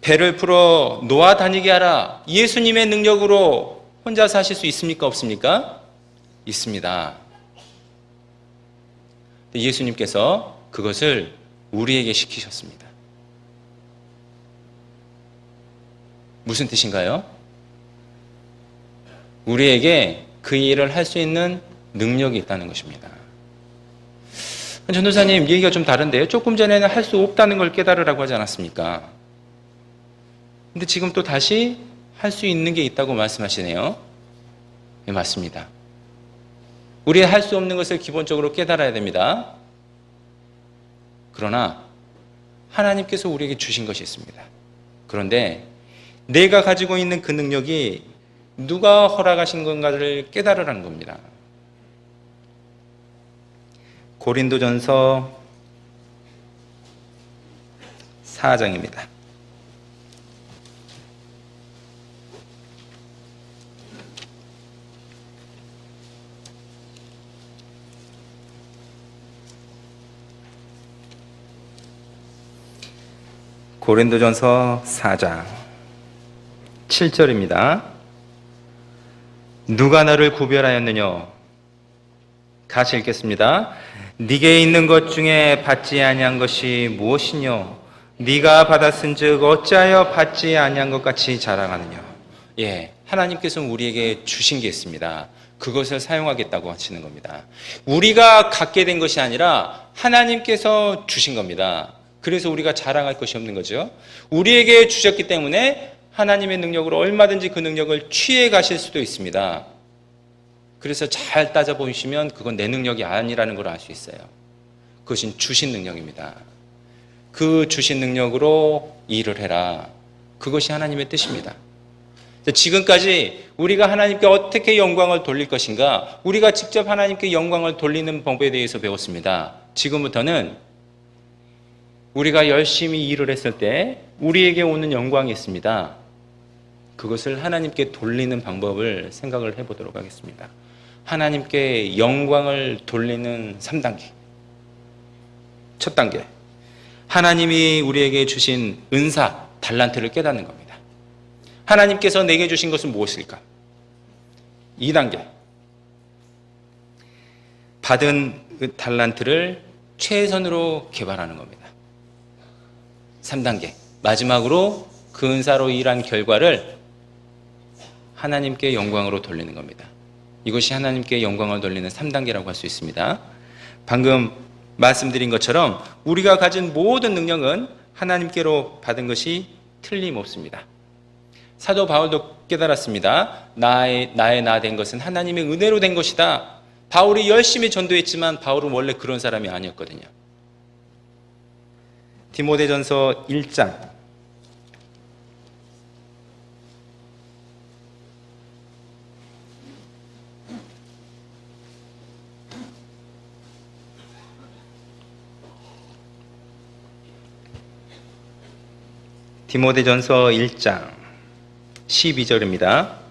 배를 풀어 놓아 다니게 하라. 예수님의 능력으로 혼자서 하실 수 있습니까? 없습니까? 있습니다. 예수님께서 그것을 우리에게 시키셨습니다. 무슨 뜻인가요? 우리에게 그 일을 할 수 있는 능력이 있다는 것입니다. 전도사님, 얘기가 좀 다른데요. 조금 전에는 할 수 없다는 걸 깨달으라고 하지 않았습니까? 근데 지금 또 다시 할 수 있는 게 있다고 말씀하시네요. 네, 맞습니다. 우리가 할 수 없는 것을 기본적으로 깨달아야 됩니다. 그러나 하나님께서 우리에게 주신 것이 있습니다. 그런데 내가 가지고 있는 그 능력이 누가 허락하신 건가를 깨달으라는 겁니다. 고린도전서 4장입니다. 고린도전서 4장 7절입니다. 누가 너를 구별하였느냐? 같이 읽겠습니다. 네게 있는 것 중에 받지 아니한 것이 무엇이뇨? 네가 받았은즉 어찌하여 받지 아니한 것 같이 자랑하느냐? 하나님께서는 우리에게 주신 게 있습니다. 그것을 사용하겠다고 하시는 겁니다. 우리가 갖게 된 것이 아니라 하나님께서 주신 겁니다. 그래서 우리가 자랑할 것이 없는 거죠. 우리에게 주셨기 때문에 하나님의 능력으로 얼마든지 그 능력을 취해 가실 수도 있습니다. 그래서 잘 따져보시면 그건 내 능력이 아니라는 걸 알 수 있어요. 그것은 주신 능력입니다. 그 주신 능력으로 일을 해라. 그것이 하나님의 뜻입니다. 지금까지 우리가 하나님께 어떻게 영광을 돌릴 것인가, 우리가 직접 하나님께 영광을 돌리는 법에 대해서 배웠습니다. 지금부터는 우리가 열심히 일을 했을 때 우리에게 오는 영광이 있습니다. 그것을 하나님께 돌리는 방법을 생각을 해보도록 하겠습니다. 하나님께 영광을 돌리는 3단계. 첫 단계, 하나님이 우리에게 주신 은사, 달란트를 깨닫는 겁니다. 하나님께서 내게 주신 것은 무엇일까? 2단계, 받은 그 달란트를 최선으로 개발하는 겁니다. 3단계, 마지막으로 그 은사로 일한 결과를 하나님께 영광으로 돌리는 겁니다. 이것이 하나님께 영광을 돌리는 3단계라고 할 수 있습니다. 방금 말씀드린 것처럼 우리가 가진 모든 능력은 하나님께로 받은 것이 틀림없습니다. 사도 바울도 깨달았습니다. 나의 나 된 것은 하나님의 은혜로 된 것이다. 바울이 열심히 전도했지만 바울은 원래 그런 사람이 아니었거든요. 디모데전서 1장 12절입니다.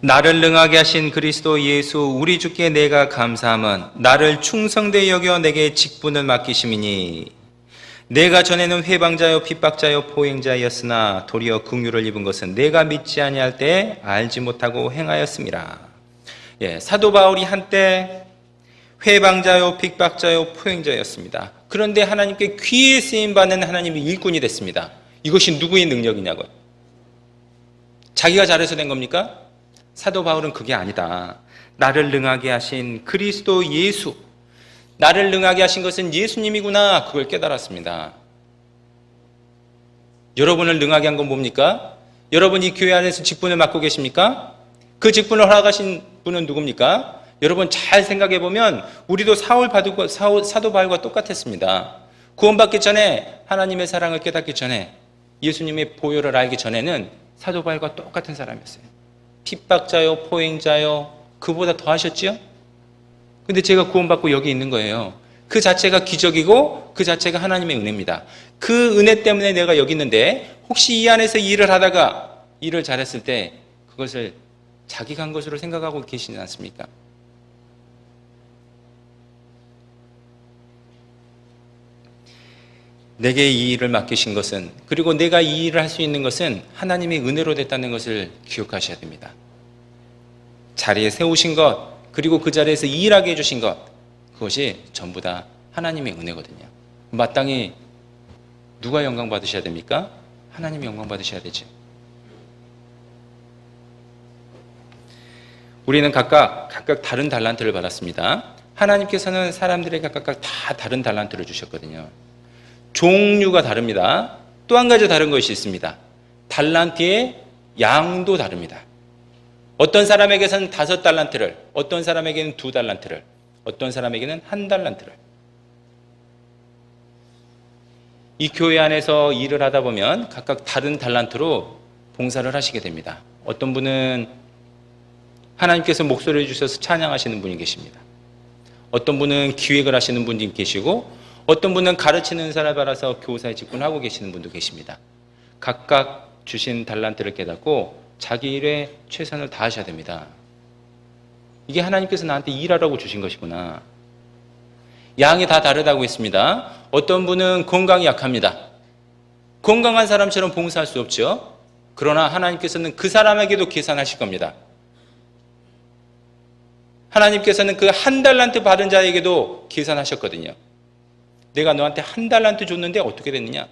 나를 능하게 하신 그리스도 예수 우리 주께 내가 감사함은 나를 충성되이 여겨 내게 직분을 맡기심이니 내가 전에는 회방자요 핍박자요 포행자였으나 도리어 긍휼을 입은 것은 내가 믿지 아니할 때 알지 못하고 행하였음이라. 사도 바울이 한때 회방자요 핍박자요 포행자였습니다. 그런데 하나님께 귀히 쓰임받는 하나님의 일꾼이 됐습니다. 이것이 누구의 능력이냐고요? 자기가 잘해서 된 겁니까? 사도 바울은 그게 아니다. 나를 능하게 하신 그리스도 예수, 나를 능하게 하신 것은 예수님이구나, 그걸 깨달았습니다. 여러분을 능하게 한 건 뭡니까? 여러분 이 교회 안에서 직분을 맡고 계십니까? 그 직분을 허락하신 분은 누굽니까? 여러분 잘 생각해 보면 우리도 사도 바울과 똑같았습니다. 구원받기 전에, 하나님의 사랑을 깨닫기 전에, 예수님의 보혈을 알기 전에는 사도 바울과 똑같은 사람이었어요. 핍박자요 포행자요, 그보다 더 하셨지요? 근데 제가 구원받고 여기 있는 거예요. 그 자체가 기적이고 그 자체가 하나님의 은혜입니다. 그 은혜 때문에 내가 여기 있는데, 혹시 이 안에서 일을 하다가 일을 잘했을 때 그것을 자기가 한 것으로 생각하고 계시지 않습니까? 내게 이 일을 맡기신 것은, 그리고 내가 이 일을 할 수 있는 것은 하나님의 은혜로 됐다는 것을 기억하셔야 됩니다. 자리에 세우신 것, 그리고 그 자리에서 일하게 해주신 것, 그것이 전부 다 하나님의 은혜거든요. 마땅히 누가 영광 받으셔야 됩니까? 하나님이 영광 받으셔야 되죠. 우리는 각각 다른 달란트를 받았습니다. 하나님께서는 사람들에게 각각 다 다른 달란트를 주셨거든요. 종류가 다릅니다. 또 한 가지 다른 것이 있습니다. 달란트의 양도 다릅니다. 어떤 사람에게는 5달란트를, 어떤 사람에게는 2달란트를, 어떤 사람에게는 1달란트를. 이 교회 안에서 일을 하다 보면 각각 다른 달란트로 봉사를 하시게 됩니다. 어떤 분은 하나님께서 목소리를 주셔서 찬양하시는 분이 계십니다. 어떤 분은 기획을 하시는 분이 계시고, 어떤 분은 가르치는 사람을 받아서 교사의 직분을 하고 계시는 분도 계십니다. 각각 주신 달란트를 깨닫고 자기 일에 최선을 다하셔야 됩니다. 이게 하나님께서 나한테 일하라고 주신 것이구나. 양이 다 다르다고 했습니다. 어떤 분은 건강이 약합니다. 건강한 사람처럼 봉사할 수 없죠. 그러나 하나님께서는 그 사람에게도 계산하실 겁니다. 하나님께서는 그 1달란트 받은 자에게도 계산하셨거든요. 내가 너한테 1달란트 줬는데 어떻게 됐느냐?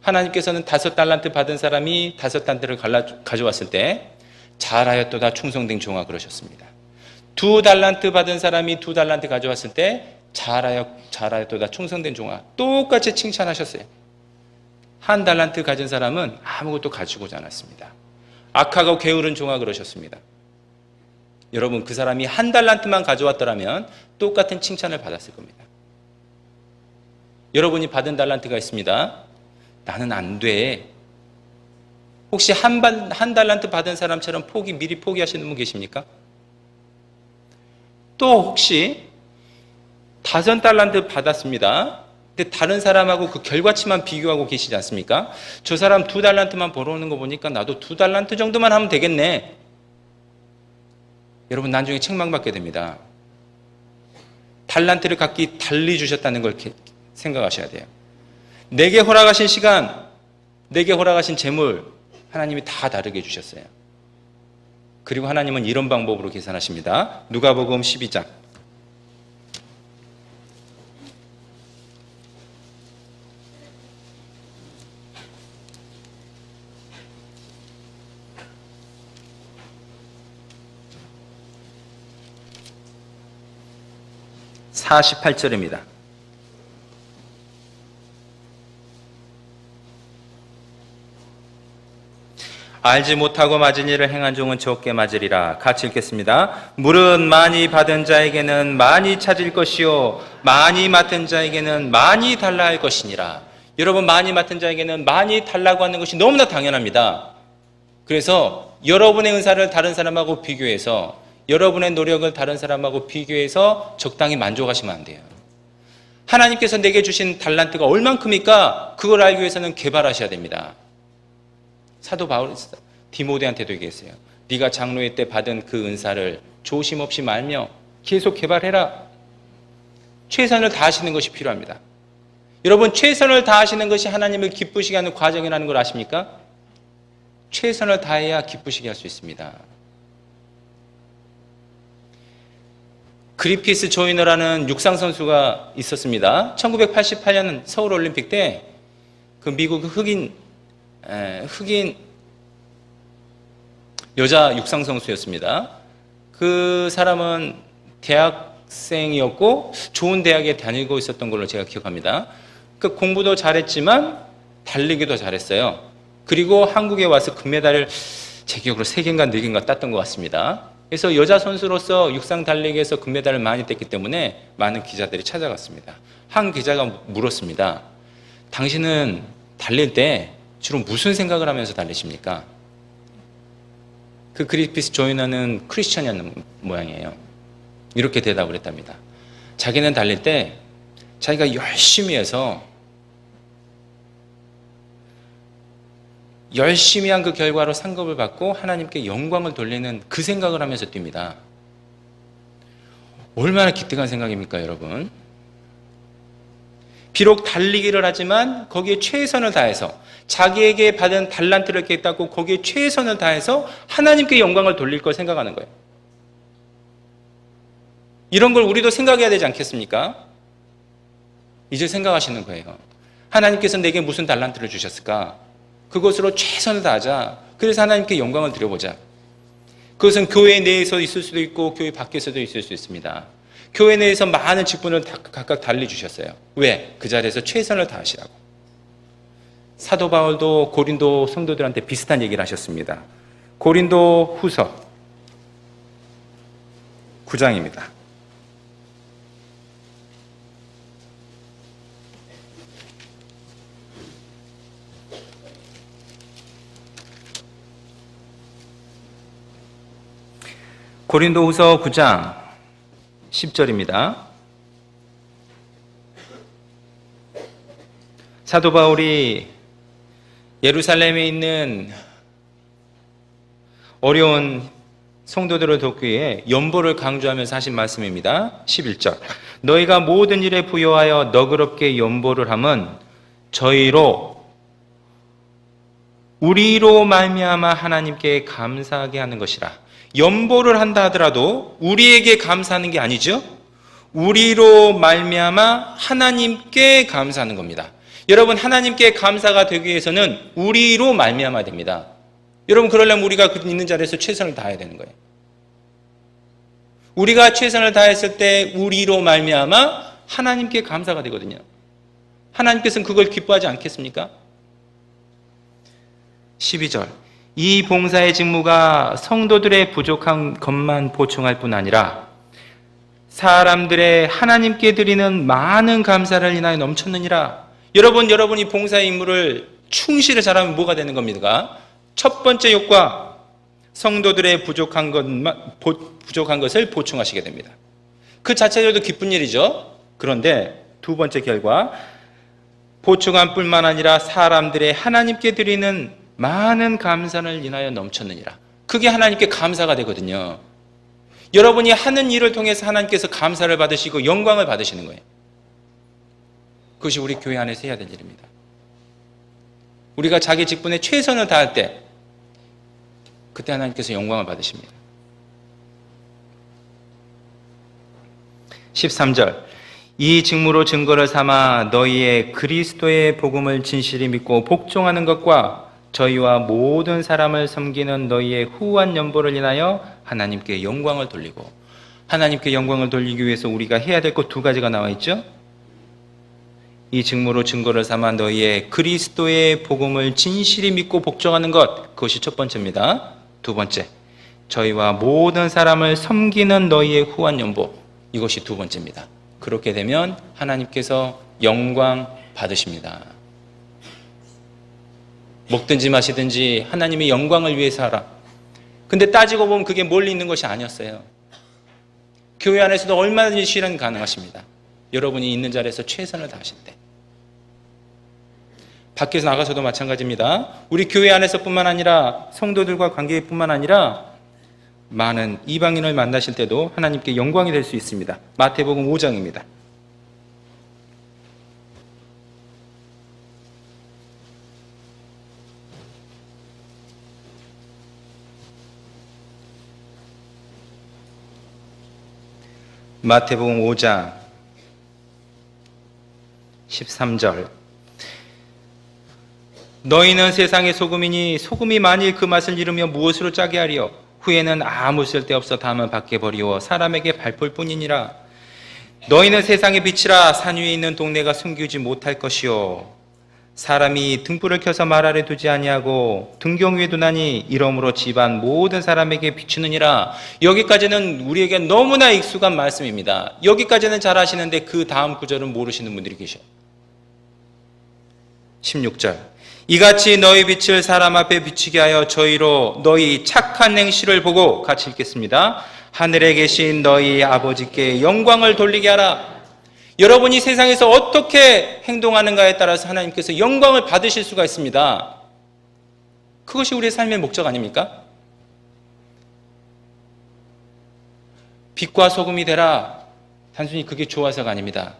하나님께서는 5달란트 받은 사람이 5달란트를 가져왔을 때 잘하였도다 충성된 종아 그러셨습니다. 2달란트 받은 사람이 2달란트 가져왔을 때 잘하였도다 충성된 종아 똑같이 칭찬하셨어요. 1달란트 가진 사람은 아무것도 가지고 오지 않았습니다. 악하고 게으른 종아 그러셨습니다. 여러분, 그 사람이 1달란트만 가져왔더라면 똑같은 칭찬을 받았을 겁니다. 여러분이 받은 달란트가 있습니다. 나는 안 돼. 혹시 한 달란트 받은 사람처럼 미리 포기하시는 분 계십니까? 또 혹시 5달란트 받았습니다. 근데 다른 사람하고 그 결과치만 비교하고 계시지 않습니까? 저 사람 2달란트만 벌어오는 거 보니까 나도 2달란트 정도만 하면 되겠네. 여러분, 나중에 책망받게 됩니다. 달란트를 각기 달리 주셨다는 걸 생각하셔야 돼요. 내게 허락하신 시간, 내게 허락하신 재물, 하나님이 다 다르게 주셨어요. 그리고 하나님은 이런 방법으로 계산하십니다. 누가복음 12장. (48절입니다) 알지 못하고 맞은 일을 행한 종은 적게 맞으리라. 같이 읽겠습니다. 물은 많이 받은 자에게는 많이 찾을 것이요 많이 맡은 자에게는 많이 달라 할 것이니라. 여러분, 많이 맡은 자에게는 많이 달라고 하는 것이 너무나 당연합니다. 그래서 여러분의 은사를 다른 사람하고 비교해서, 여러분의 노력을 다른 사람하고 비교해서 적당히 만족하시면 안 돼요. 하나님께서 내게 주신 달란트가 얼만큼일까? 그걸 알기 위해서는 개발하셔야 됩니다. 사도 바울이 디모데한테도 얘기했어요. 네가 장로회 때 받은 그 은사를 조심 없이 말며 계속 개발해라. 최선을 다하시는 것이 필요합니다. 여러분, 최선을 다하시는 것이 하나님을 기쁘시게 하는 과정이라는 걸 아십니까? 최선을 다해야 기쁘시게 할 수 있습니다. 그리피스 조이너라는 육상 선수가 있었습니다. 1988년 서울 올림픽 때 그 미국 흑인 여자 육상 선수였습니다. 그 사람은 대학생이었고 좋은 대학에 다니고 있었던 걸로 제가 기억합니다. 그 공부도 잘했지만 달리기도 잘했어요. 그리고 한국에 와서 금메달을 제 기억으로 3개인가 4개인가 땄던 것 같습니다. 그래서 여자 선수로서 육상 달리기에서 금메달을 많이 땄기 때문에 많은 기자들이 찾아갔습니다. 한 기자가 물었습니다. 당신은 달릴 때 주로 무슨 생각을 하면서 달리십니까? 그 그리피스 조이너는 크리스천이었는 모양이에요. 이렇게 대답을 했답니다. 자기는 달릴 때 자기가 열심히 해서 열심히 한 그 결과로 상급을 받고 하나님께 영광을 돌리는 그 생각을 하면서 뜁니다. 얼마나 기특한 생각입니까, 여러분? 비록 달리기를 하지만 거기에 최선을 다해서 자기에게 받은 달란트를 깼다고 거기에 최선을 다해서 하나님께 영광을 돌릴 걸 생각하는 거예요. 이런 걸 우리도 생각해야 되지 않겠습니까? 이제 생각하시는 거예요. 하나님께서 내게 무슨 달란트를 주셨을까? 그것으로 최선을 다하자. 그래서 하나님께 영광을 드려보자. 그것은 교회 내에서 있을 수도 있고 교회 밖에서도 있을 수 있습니다. 교회 내에서 많은 직분을 각각 달리 주셨어요. 왜? 그 자리에서 최선을 다하시라고. 사도 바울도 고린도 성도들한테 비슷한 얘기를 하셨습니다. 고린도 후서 9장입니다. 고린도 후서 9장 10절입니다. 사도 바울이 예루살렘에 있는 어려운 성도들을 돕기 위해 연보를 강조하면서 하신 말씀입니다. 11절. 너희가 모든 일에 부여하여 너그럽게 연보를 함은 우리로 말미암아 하나님께 감사하게 하는 것이라. 연보를 한다 하더라도 우리에게 감사하는 게 아니죠. 우리로 말미암아 하나님께 감사하는 겁니다. 여러분, 하나님께 감사가 되기 위해서는 우리로 말미암아야 됩니다. 여러분, 그러려면 우리가 있는 자리에서 최선을 다해야 되는 거예요. 우리가 최선을 다했을 때 우리로 말미암아 하나님께 감사가 되거든요. 하나님께서는 그걸 기뻐하지 않겠습니까? 12절. 이 봉사의 직무가 성도들의 부족한 것만 보충할 뿐 아니라 사람들의 하나님께 드리는 많은 감사를 인하여 넘쳤느니라. 여러분이 봉사의 임무를 충실히 잘하면 뭐가 되는 겁니까? 첫 번째 효과, 성도들의 부족한 것을 보충하시게 됩니다. 그 자체로도 기쁜 일이죠. 그런데 두 번째 결과, 보충한 뿐만 아니라 사람들의 하나님께 드리는 많은 감사를 인하여 넘쳤느니라. 그게 하나님께 감사가 되거든요. 여러분이 하는 일을 통해서 하나님께서 감사를 받으시고 영광을 받으시는 거예요. 그것이 우리 교회 안에서 해야 될 일입니다. 우리가 자기 직분에 최선을 다할 때 그때 하나님께서 영광을 받으십니다. 13절. 이 직무로 증거를 삼아 너희의 그리스도의 복음을 진실히 믿고 복종하는 것과 저희와 모든 사람을 섬기는 너희의 후한 연보를 인하여 하나님께 영광을 돌리고, 하나님께 영광을 돌리기 위해서 우리가 해야 될 것 두 가지가 나와 있죠. 이 직무로 증거를 삼아 너희의 그리스도의 복음을 진실히 믿고 복종하는 것, 그것이 첫 번째입니다. 두 번째, 저희와 모든 사람을 섬기는 너희의 후한 연보, 이것이 두 번째입니다. 그렇게 되면 하나님께서 영광 받으십니다. 먹든지 마시든지 하나님의 영광을 위해서 하라. 근데 따지고 보면 그게 멀리 있는 것이 아니었어요. 교회 안에서도 얼마든지 실현 가능하십니다. 여러분이 있는 자리에서 최선을 다하실 때. 밖에서 나가서도 마찬가지입니다. 우리 교회 안에서뿐만 아니라 성도들과 관계뿐만 아니라 많은 이방인을 만나실 때도 하나님께 영광이 될 수 있습니다. 마태복음 5장입니다. 마태복음 5장 13절. 너희는 세상의 소금이니 소금이 만일 그 맛을 잃으며 무엇으로 짜게 하리요? 후에는 아무 쓸데없어 다만 밖에 버리워 사람에게 발볼 뿐이니라. 너희는 세상의 빛이라. 산 위에 있는 동네가 숨기지 못할 것이요, 사람이 등불을 켜서 말 아래 두지 아니하고 등경 위에 두나니 이러므로 집안 모든 사람에게 비추느니라. 여기까지는 우리에게 너무나 익숙한 말씀입니다. 여기까지는 잘 아시는데 그 다음 구절은 모르시는 분들이 계셔. 16절. 이같이 너희 빛을 사람 앞에 비치게 하여 저희로 너희 착한 행실을 보고, 같이 읽겠습니다. 하늘에 계신 너희 아버지께 영광을 돌리게 하라. 여러분이 세상에서 어떻게 행동하는가에 따라서 하나님께서 영광을 받으실 수가 있습니다. 그것이 우리의 삶의 목적 아닙니까? 빛과 소금이 되라. 단순히 그게 좋아서가 아닙니다.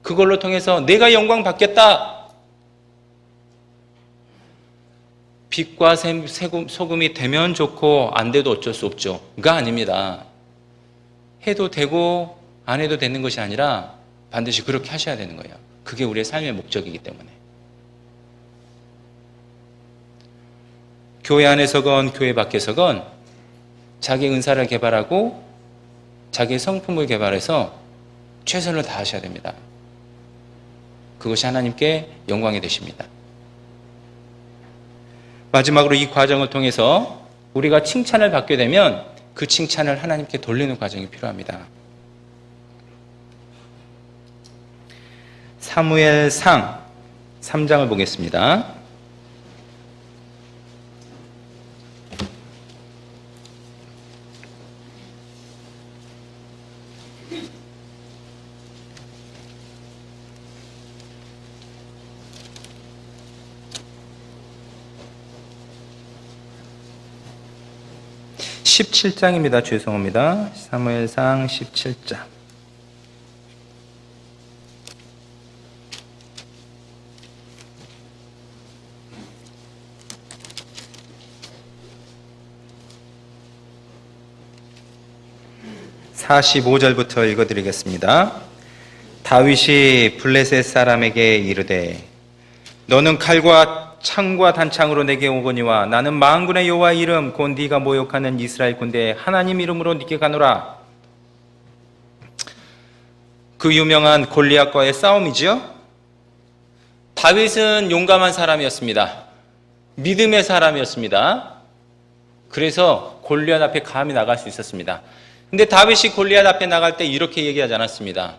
그걸로 통해서 내가 영광 받겠다. 빛과 소금이 되면 좋고 안 돼도 어쩔 수 없죠.가 아닙니다. 해도 되고 안 해도 되는 것이 아니라 반드시 그렇게 하셔야 되는 거예요. 그게 우리의 삶의 목적이기 때문에. 교회 안에서건 교회 밖에서건 자기 은사를 개발하고 자기 성품을 개발해서 최선을 다하셔야 됩니다. 그것이 하나님께 영광이 되십니다. 마지막으로 이 과정을 통해서 우리가 칭찬을 받게 되면 그 칭찬을 하나님께 돌리는 과정이 필요합니다. 사무엘상 3장을 보겠습니다. 17장입니다. 죄송합니다. 사무엘상 17장. (45절부터) 읽어드리겠습니다. 다윗이 블레셋 사람에게 이르되 너는 칼과 창과 단창으로 내게 오거니와 나는 만군의 여호와의 이름 곧 네가 모욕하는 이스라엘 군대 하나님 이름으로 네게 가노라. 그 유명한 골리앗과의 싸움이죠. 다윗은 용감한 사람이었습니다. 믿음의 사람이었습니다. 그래서 골리앗 앞에 감히 나갈 수 있었습니다. 근데 다윗이 골리앗 앞에 나갈 때 이렇게 얘기하지 않았습니다.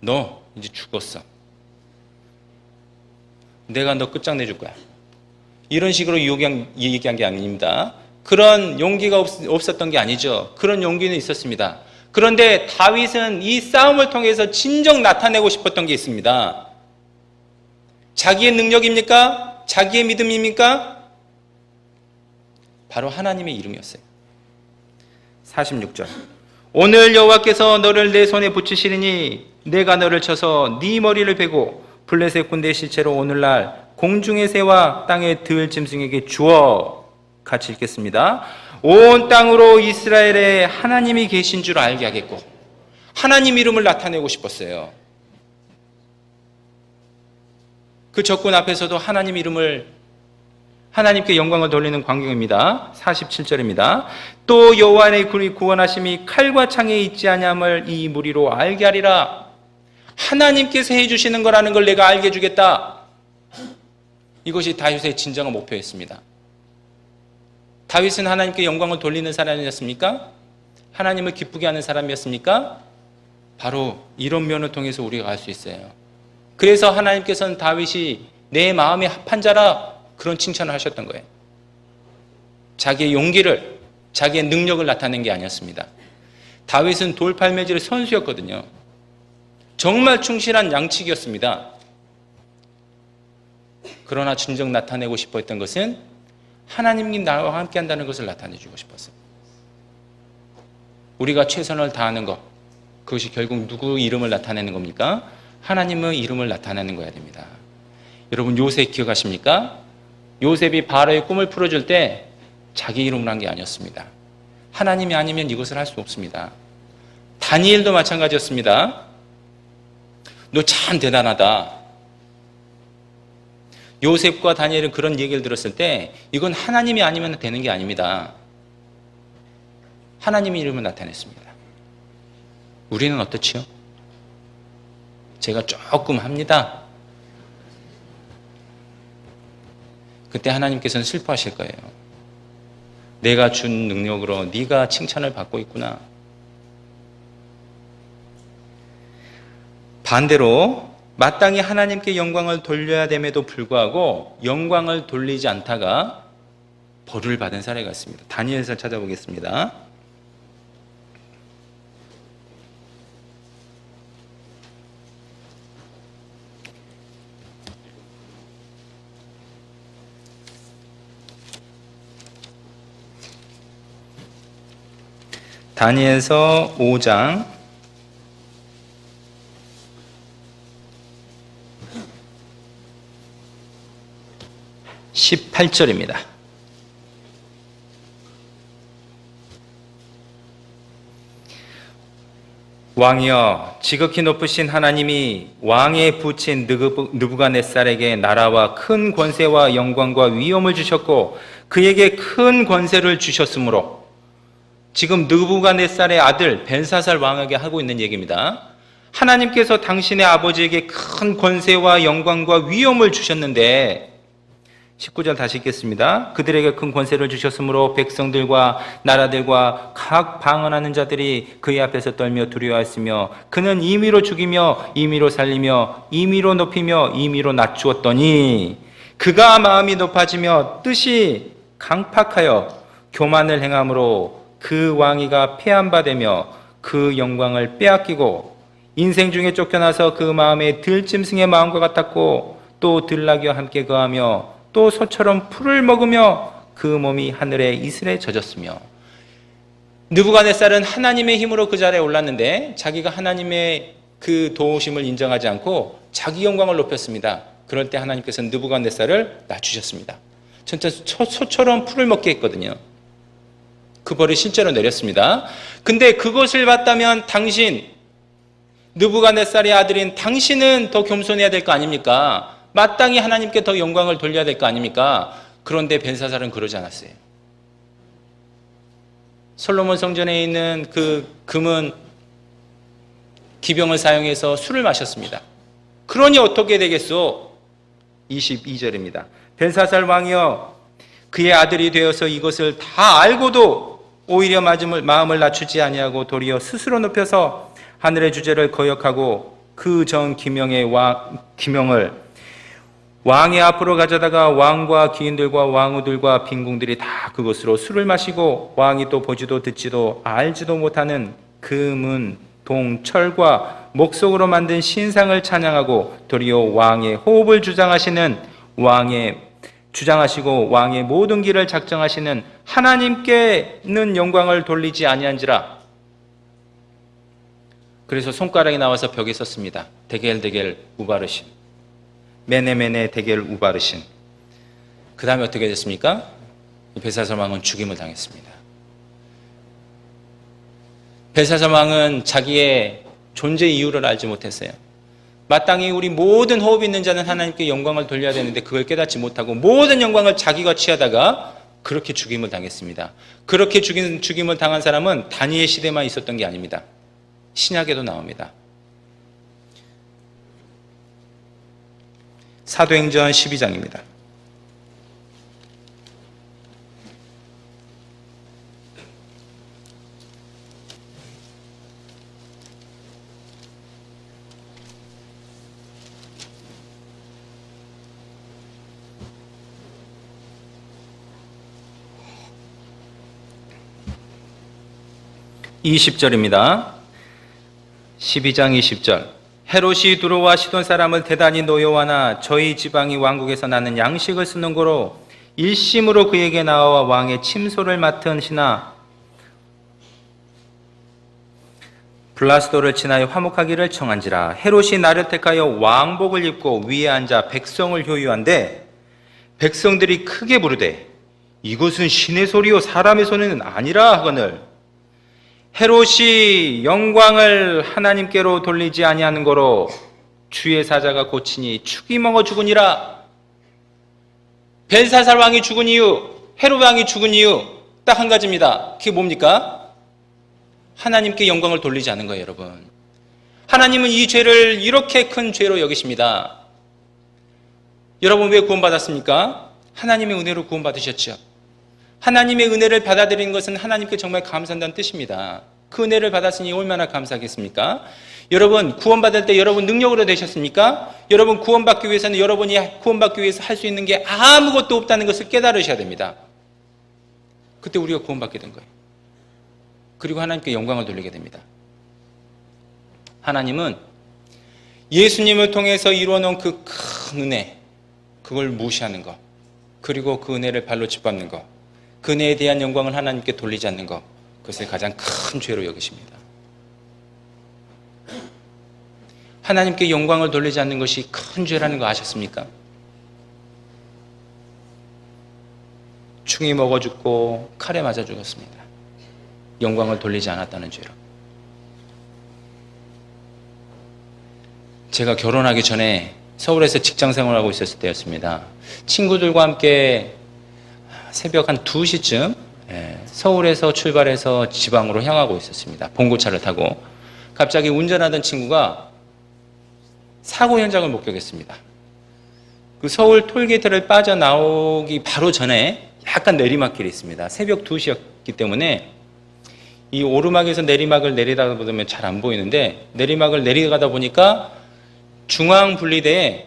너 이제 죽었어. 내가 너 끝장내줄 거야. 이런 식으로 얘기한 게 아닙니다. 그런 용기가 없었던 게 아니죠. 그런 용기는 있었습니다. 그런데 다윗은 이 싸움을 통해서 진정 나타내고 싶었던 게 있습니다. 자기의 능력입니까? 자기의 믿음입니까? 바로 하나님의 이름이었어요. 46절. 오늘 여호와께서 너를 내 손에 붙이시리니 내가 너를 쳐서 네 머리를 베고 블레셋 군대의 실체로 오늘날 공중의 새와 땅의 들짐승에게 주어. 같이 읽겠습니다. 온 땅으로 이스라엘에 하나님이 계신 줄 알게 하겠고 하나님 이름을 나타내고 싶었어요. 그 적군 앞에서도 하나님 이름을 하나님께 영광을 돌리는 광경입니다. 47절입니다. 또 여호와의 구원하심이 칼과 창에 있지 아니함을 이 무리로 알게 하리라. 하나님께서 해주시는 거라는 걸 내가 알게 해주겠다. 이것이 다윗의 진정한 목표였습니다. 다윗은 하나님께 영광을 돌리는 사람이었습니까? 하나님을 기쁘게 하는 사람이었습니까? 바로 이런 면을 통해서 우리가 알 수 있어요. 그래서 하나님께서는 다윗이 내 마음에 합한 자라 그런 칭찬을 하셨던 거예요. 자기의 용기를, 자기의 능력을 나타낸 게 아니었습니다. 다윗은 돌팔매질의 선수였거든요. 정말 충실한 양치기였습니다. 그러나 진정 나타내고 싶어 했던 것은 하나님이 나와 함께 한다는 것을 나타내주고 싶었어요. 우리가 최선을 다하는 것, 그것이 결국 누구 이름을 나타내는 겁니까? 하나님의 이름을 나타내는 거야 됩니다. 여러분 요셉 기억하십니까? 요셉이 바로의 꿈을 풀어줄 때 자기 이름으로 한 게 아니었습니다. 하나님이 아니면 이것을 할 수 없습니다. 다니엘도 마찬가지였습니다. 너 참 대단하다. 요셉과 다니엘은 그런 얘기를 들었을 때 이건 하나님이 아니면 되는 게 아닙니다. 하나님의 이름을 나타냈습니다. 우리는 어떻지요? 제가 조금 합니다. 그때 하나님께서는 슬퍼하실 거예요. 내가 준 능력으로 네가 칭찬을 받고 있구나. 반대로 마땅히 하나님께 영광을 돌려야 됨에도 불구하고 영광을 돌리지 않다가 벌을 받은 사례가 있습니다. 다니엘서 찾아보겠습니다. 다니엘서 5장 18절입니다. 왕이여 지극히 높으신 하나님이 왕에 붙인 느부갓네살에게 나라와 큰 권세와 영광과 위엄을 주셨고 그에게 큰 권세를 주셨으므로 지금 느부갓네살의 아들 벨사살 왕에게 하고 있는 얘기입니다. 하나님께서 당신의 아버지에게 큰 권세와 영광과 위엄을 주셨는데 19절 다시 읽겠습니다. 그들에게 큰 권세를 주셨으므로 백성들과 나라들과 각 방언하는 자들이 그의 앞에서 떨며 두려워했으며 그는 임의로 죽이며 임의로 살리며 임의로 높이며 임의로 낮추었더니 그가 마음이 높아지며 뜻이 강팍하여 교만을 행함으로 그 왕위가 폐한바되며 그 영광을 빼앗기고 인생 중에 쫓겨나서 그 마음에 들짐승의 마음과 같았고 또 들나귀와 함께 거하며 또 소처럼 풀을 먹으며 그 몸이 하늘의 이슬에 젖었으며 느부갓네살은 하나님의 힘으로 그 자리에 올랐는데 자기가 하나님의 그 도우심을 인정하지 않고 자기 영광을 높였습니다. 그럴 때 하나님께서는 느부갓네살을 낮추셨습니다. 진짜 소처럼 풀을 먹게 했거든요. 그 벌이 실제로 내렸습니다. 근데 그것을 봤다면 당신, 느부갓네살의 아들인 당신은 더 겸손해야 될 거 아닙니까? 마땅히 하나님께 더 영광을 돌려야 될 거 아닙니까? 그런데 벨사살은 그러지 않았어요. 솔로몬 성전에 있는 그 금은 기병을 사용해서 술을 마셨습니다. 그러니 어떻게 되겠소? 22절입니다. 벨사살 왕이여, 그의 아들이 되어서 이것을 다 알고도 오히려 마음을 낮추지 아니하고 도리어 스스로 높여서 하늘의 주제를 거역하고 그 전 기명을 왕의 앞으로 가져다가 왕과 기인들과 왕후들과 빈궁들이 다 그것으로 술을 마시고 왕이 또 보지도 듣지도 알지도 못하는 금은 동, 철과 목석으로 만든 신상을 찬양하고 도리어 왕의 호흡을 주장하시고 왕의 모든 길을 작정하시는 하나님께는 영광을 돌리지 아니한지라. 그래서 손가락이 나와서 벽에 썼습니다. 데겔 우바르신, 메네 데겔 우바르신. 그 다음에 어떻게 됐습니까? 벨사살 왕은 죽임을 당했습니다. 벨사살 왕은 자기의 존재 이유를 알지 못했어요. 마땅히 우리 모든 호흡 있는 자는 하나님께 영광을 돌려야 되는데 그걸 깨닫지 못하고 모든 영광을 자기가 취하다가 그렇게 죽임을 당했습니다. 그렇게 죽임을 당한 사람은 다니엘 시대만 있었던 게 아닙니다. 신약에도 나옵니다. 사도행전 12장입니다. (20절입니다) 12장 20절. 헤롯이 두로와 시돈 사람을 대단히 노여워하나 저희 지방이 왕국에서 나는 양식을 쓰는 고로 일심으로 그에게 나와 왕의 침소를 맡은 신하 블라스도를 친하여 화목하기를 청한지라. 헤롯이 나를 택하여 왕복을 입고 위에 앉아 백성을 효유한데 백성들이 크게 부르되 이것은 신의 소리요 사람의 소리는 아니라 하거늘 헤롯이 영광을 하나님께로 돌리지 아니하는 거로 주의 사자가 고치니 축이 먹어 죽으니라. 벨사살 왕이 죽은 이유, 헤롯 왕이 죽은 이유 딱 한 가지입니다. 그게 뭡니까? 하나님께 영광을 돌리지 않은 거예요, 여러분. 하나님은 이 죄를 이렇게 큰 죄로 여기십니다. 여러분 왜 구원받았습니까? 하나님의 은혜로 구원받으셨죠. 하나님의 은혜를 받아들이는 것은 하나님께 정말 감사한다는 뜻입니다. 그 은혜를 받았으니 얼마나 감사하겠습니까? 여러분 구원받을 때 여러분 능력으로 되셨습니까? 여러분 구원받기 위해서는 여러분이 구원받기 위해서 할 수 있는 게 아무것도 없다는 것을 깨달으셔야 됩니다. 그때 우리가 구원받게 된 거예요. 그리고 하나님께 영광을 돌리게 됩니다. 하나님은 예수님을 통해서 이루어놓은 그 큰 은혜, 그걸 무시하는 것, 그리고 그 은혜를 발로 짓밟는 것, 그 은혜에 대한 영광을 하나님께 돌리지 않는 것, 그것을 가장 큰 죄로 여기십니다. 하나님께 영광을 돌리지 않는 것이 큰 죄라는 거 아셨습니까? 충이 먹어 죽고 칼에 맞아 죽었습니다. 영광을 돌리지 않았다는 죄로. 제가 결혼하기 전에 서울에서 직장 생활하고 있었을 때였습니다. 친구들과 함께 새벽 한 2시쯤 서울에서 출발해서 지방으로 향하고 있었습니다. 봉고차를 타고. 갑자기 운전하던 친구가 사고 현장을 목격했습니다. 그 서울 톨게이트를 빠져나오기 바로 전에 약간 내리막길이 있습니다. 새벽 2시였기 때문에 이 오르막에서 내리막을 내리다 보면 잘 안 보이는데 내리막을 내려가다 보니까 중앙 분리대에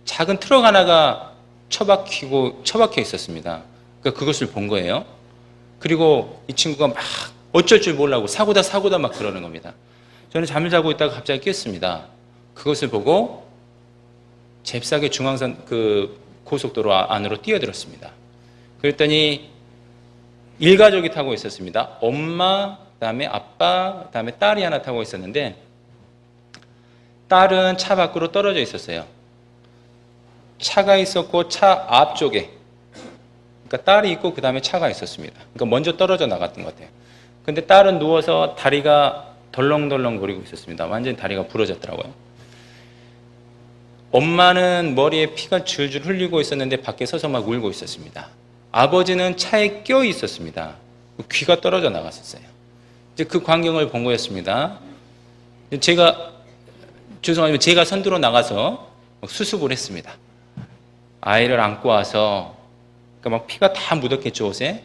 작은 트럭 하나가 처박혀 있었습니다. 그러니까 그것을 본 거예요. 그리고 이 친구가 막 어쩔 줄 몰라고 사고다 막 그러는 겁니다. 저는 잠을 자고 있다가 갑자기 깼습니다. 그것을 보고 잽싸게 중앙선 그 고속도로 안으로 뛰어들었습니다. 그랬더니 일가족이 타고 있었습니다. 엄마, 그다음에 아빠, 그다음에 딸이 하나 타고 있었는데 딸은 차 밖으로 떨어져 있었어요. 차가 있었고 차 앞쪽에, 그러니까 딸이 있고 그다음에 차가 있었습니다. 그러니까 먼저 떨어져 나갔던 것 같아요. 근데 딸은 누워서 다리가 덜렁덜렁 거리고 있었습니다. 완전히 다리가 부러졌더라고요. 엄마는 머리에 피가 줄줄 흘리고 있었는데 밖에 서서 막 울고 있었습니다. 아버지는 차에 껴 있었습니다. 귀가 떨어져 나갔었어요. 이제 그 광경을 본 거였습니다. 죄송하지만 제가 선두로 나가서 수습을 했습니다. 아이를 안고 와서, 그러니까 막 피가 다 묻었겠죠, 옷에.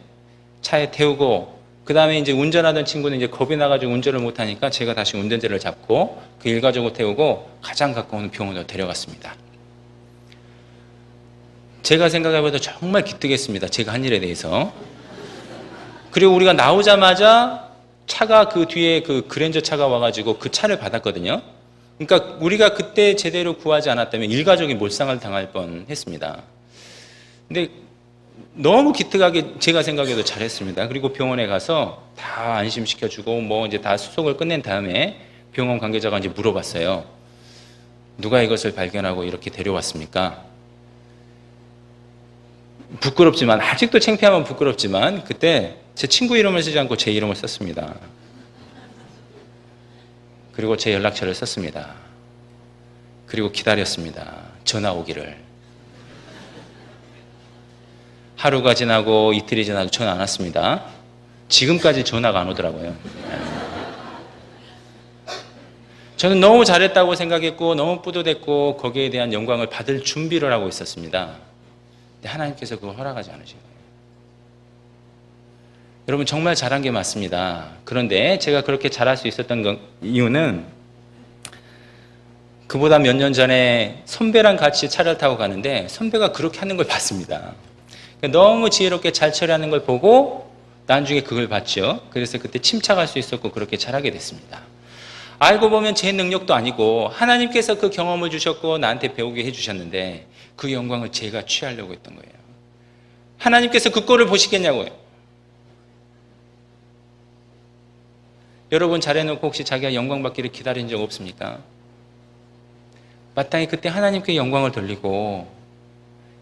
차에 태우고, 그 다음에 이제 운전하던 친구는 이제 겁이 나가지고 운전을 못하니까 제가 다시 운전대를 잡고 그 일가족을 태우고 가장 가까운 병원으로 데려갔습니다. 제가 생각해봐도 정말 기특했습니다. 제가 한 일에 대해서. 그리고 우리가 나오자마자 차가 그 뒤에 그 그랜저 차가 와가지고 그 차를 받았거든요. 그러니까 우리가 그때 제대로 구하지 않았다면 일가족이 몰상을 당할 뻔했습니다. 근데 너무 기특하게 제가 생각해도 잘했습니다. 그리고 병원에 가서 다 안심시켜주고 뭐 이제 다 수속을 끝낸 다음에 병원 관계자가 이제 물어봤어요. 누가 이것을 발견하고 이렇게 데려왔습니까? 부끄럽지만, 아직도 창피하면 부끄럽지만 그때 제 친구 이름을 쓰지 않고 제 이름을 썼습니다. 그리고 제 연락처를 썼습니다. 그리고 기다렸습니다. 전화 오기를. 하루가 지나고 이틀이 지나고 전화 안 왔습니다. 지금까지 전화가 안 오더라고요. 저는 너무 잘했다고 생각했고 너무 뿌듯했고 거기에 대한 영광을 받을 준비를 하고 있었습니다. 근데 하나님께서 그걸 허락하지 않으신 거예요. 여러분, 정말 잘한 게 맞습니다. 그런데 제가 그렇게 잘할 수 있었던 이유는 그보다 몇 년 전에 선배랑 같이 차를 타고 가는데 선배가 그렇게 하는 걸 봤습니다. 너무 지혜롭게 잘 처리하는 걸 보고 나중에 그걸 봤죠. 그래서 그때 침착할 수 있었고 그렇게 잘하게 됐습니다. 알고 보면 제 능력도 아니고 하나님께서 그 경험을 주셨고 나한테 배우게 해주셨는데 그 영광을 제가 취하려고 했던 거예요. 하나님께서 그 꼴을 보시겠냐고요. 여러분, 잘해놓고 혹시 자기가 영광 받기를 기다린 적 없습니까? 마땅히 그때 하나님께 영광을 돌리고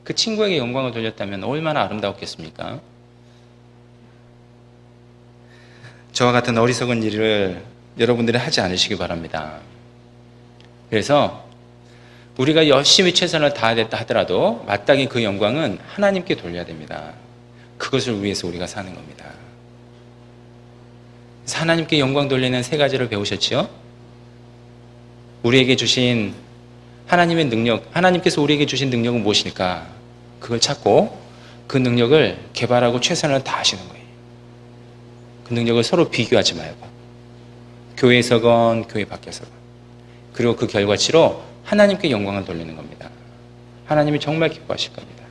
그 친구에게 영광을 돌렸다면 얼마나 아름다웠겠습니까? 저와 같은 어리석은 일을 여러분들이 하지 않으시기 바랍니다. 그래서 우리가 열심히 최선을 다하겠다 하더라도 마땅히 그 영광은 하나님께 돌려야 됩니다. 그것을 위해서 우리가 사는 겁니다. 그래서 하나님께 영광 돌리는 세 가지를 배우셨죠? 우리에게 주신 하나님의 능력, 하나님께서 우리에게 주신 능력은 무엇일까? 그걸 찾고 그 능력을 개발하고 최선을 다하시는 거예요. 그 능력을 서로 비교하지 말고 교회에서건 교회 밖에서건, 그리고 그 결과치로 하나님께 영광을 돌리는 겁니다. 하나님이 정말 기뻐하실 겁니다.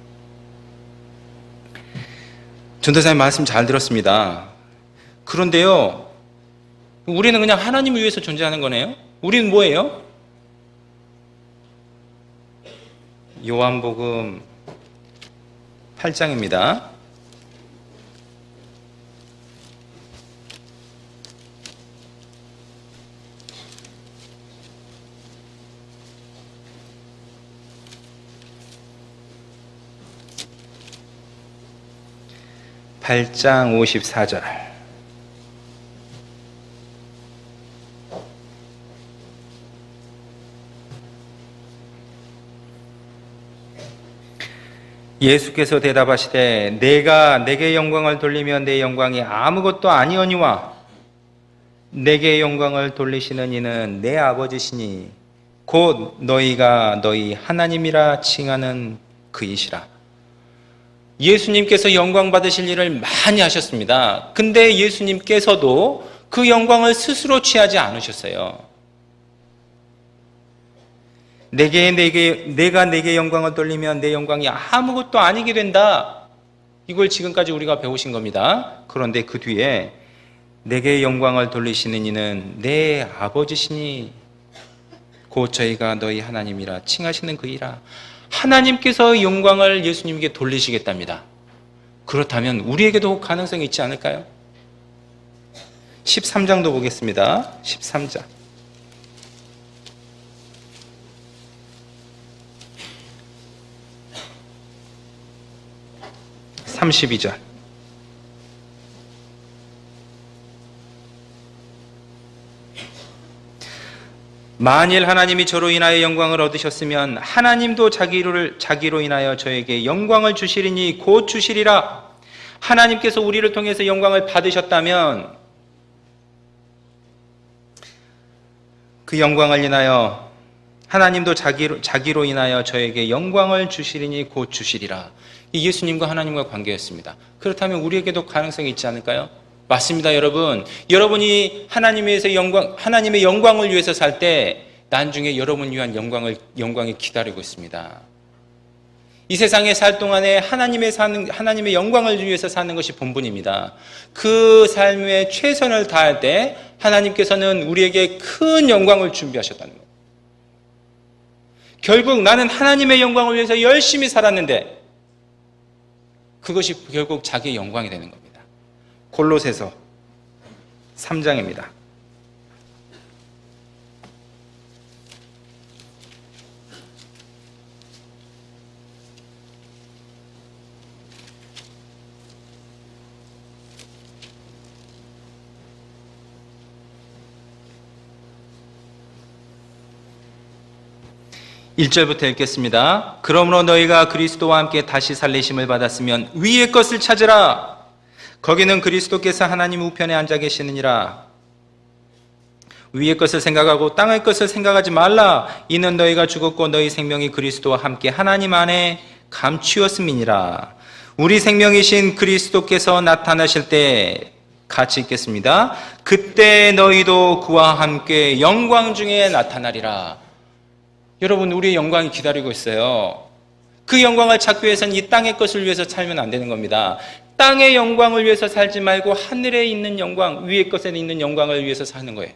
전도사님 말씀 잘 들었습니다. 그런데요, 우리는 그냥 하나님을 위해서 존재하는 거네요? 우리는 뭐예요? 요한복음 8장입니다. (8장) 54절. 예수께서 대답하시되 내가 내게 영광을 돌리면 내 영광이 아무것도 아니오니와 내게 영광을 돌리시는 이는 내 아버지시니 곧 너희가 너희 하나님이라 칭하는 그이시라. 예수님께서 영광 받으실 일을 많이 하셨습니다. 근데 예수님께서도 그 영광을 스스로 취하지 않으셨어요. 내가 내게 영광을 돌리면 내 영광이 아무것도 아니게 된다. 이걸 지금까지 우리가 배우신 겁니다. 그런데 그 뒤에 내게 영광을 돌리시는 이는 내 아버지시니 곧 저희가 너희 하나님이라 칭하시는 그이라. 하나님께서 영광을 예수님께 돌리시겠답니다. 그렇다면 우리에게도 가능성이 있지 않을까요? 13장도 보겠습니다. 13장. 32절. 만일 하나님이 저로 인하여 영광을 얻으셨으면 하나님도 자기로 인하여 저에게 영광을 주시리니 곧 주시리라. 하나님께서 우리를 통해서 영광을 받으셨다면 그 영광을 인하여 하나님도 자기로 인하여 저에게 영광을 주시리니 곧 주시리라. 이 예수님과 하나님과 관계였습니다. 그렇다면 우리에게도 가능성이 있지 않을까요? 맞습니다, 여러분. 여러분이 하나님의 영광을 위해서 살 때 나중에 여러분을 위한 영광이 기다리고 있습니다. 이 세상에 살 동안에 하나님의 영광을 위해서 사는 것이 본분입니다. 그 삶에 최선을 다할 때 하나님께서는 우리에게 큰 영광을 준비하셨다는 거예요. 결국 나는 하나님의 영광을 위해서 열심히 살았는데 그것이 결국 자기의 영광이 되는 겁니다. 골로새서 3장입니다. (1절부터) 읽겠습니다. 그러므로 너희가 그리스도와 함께 다시 살리심을 받았으면 위의 것을 찾으라. 거기는 그리스도께서 하나님 우편에 앉아 계시느니라. 위의 것을 생각하고 땅의 것을 생각하지 말라. 이는 너희가 죽었고 너희 생명이 그리스도와 함께 하나님 안에 감추었음이니라. 우리 생명이신 그리스도께서 나타나실 때 같이 읽겠습니다. 그때 너희도 그와 함께 영광 중에 나타나리라. 여러분, 우리의 영광이 기다리고 있어요. 그 영광을 찾기 위해서는 이 땅의 것을 위해서 살면 안 되는 겁니다. 땅의 영광을 위해서 살지 말고 하늘에 있는 영광, 위의 것에 있는 영광을 위해서 사는 거예요.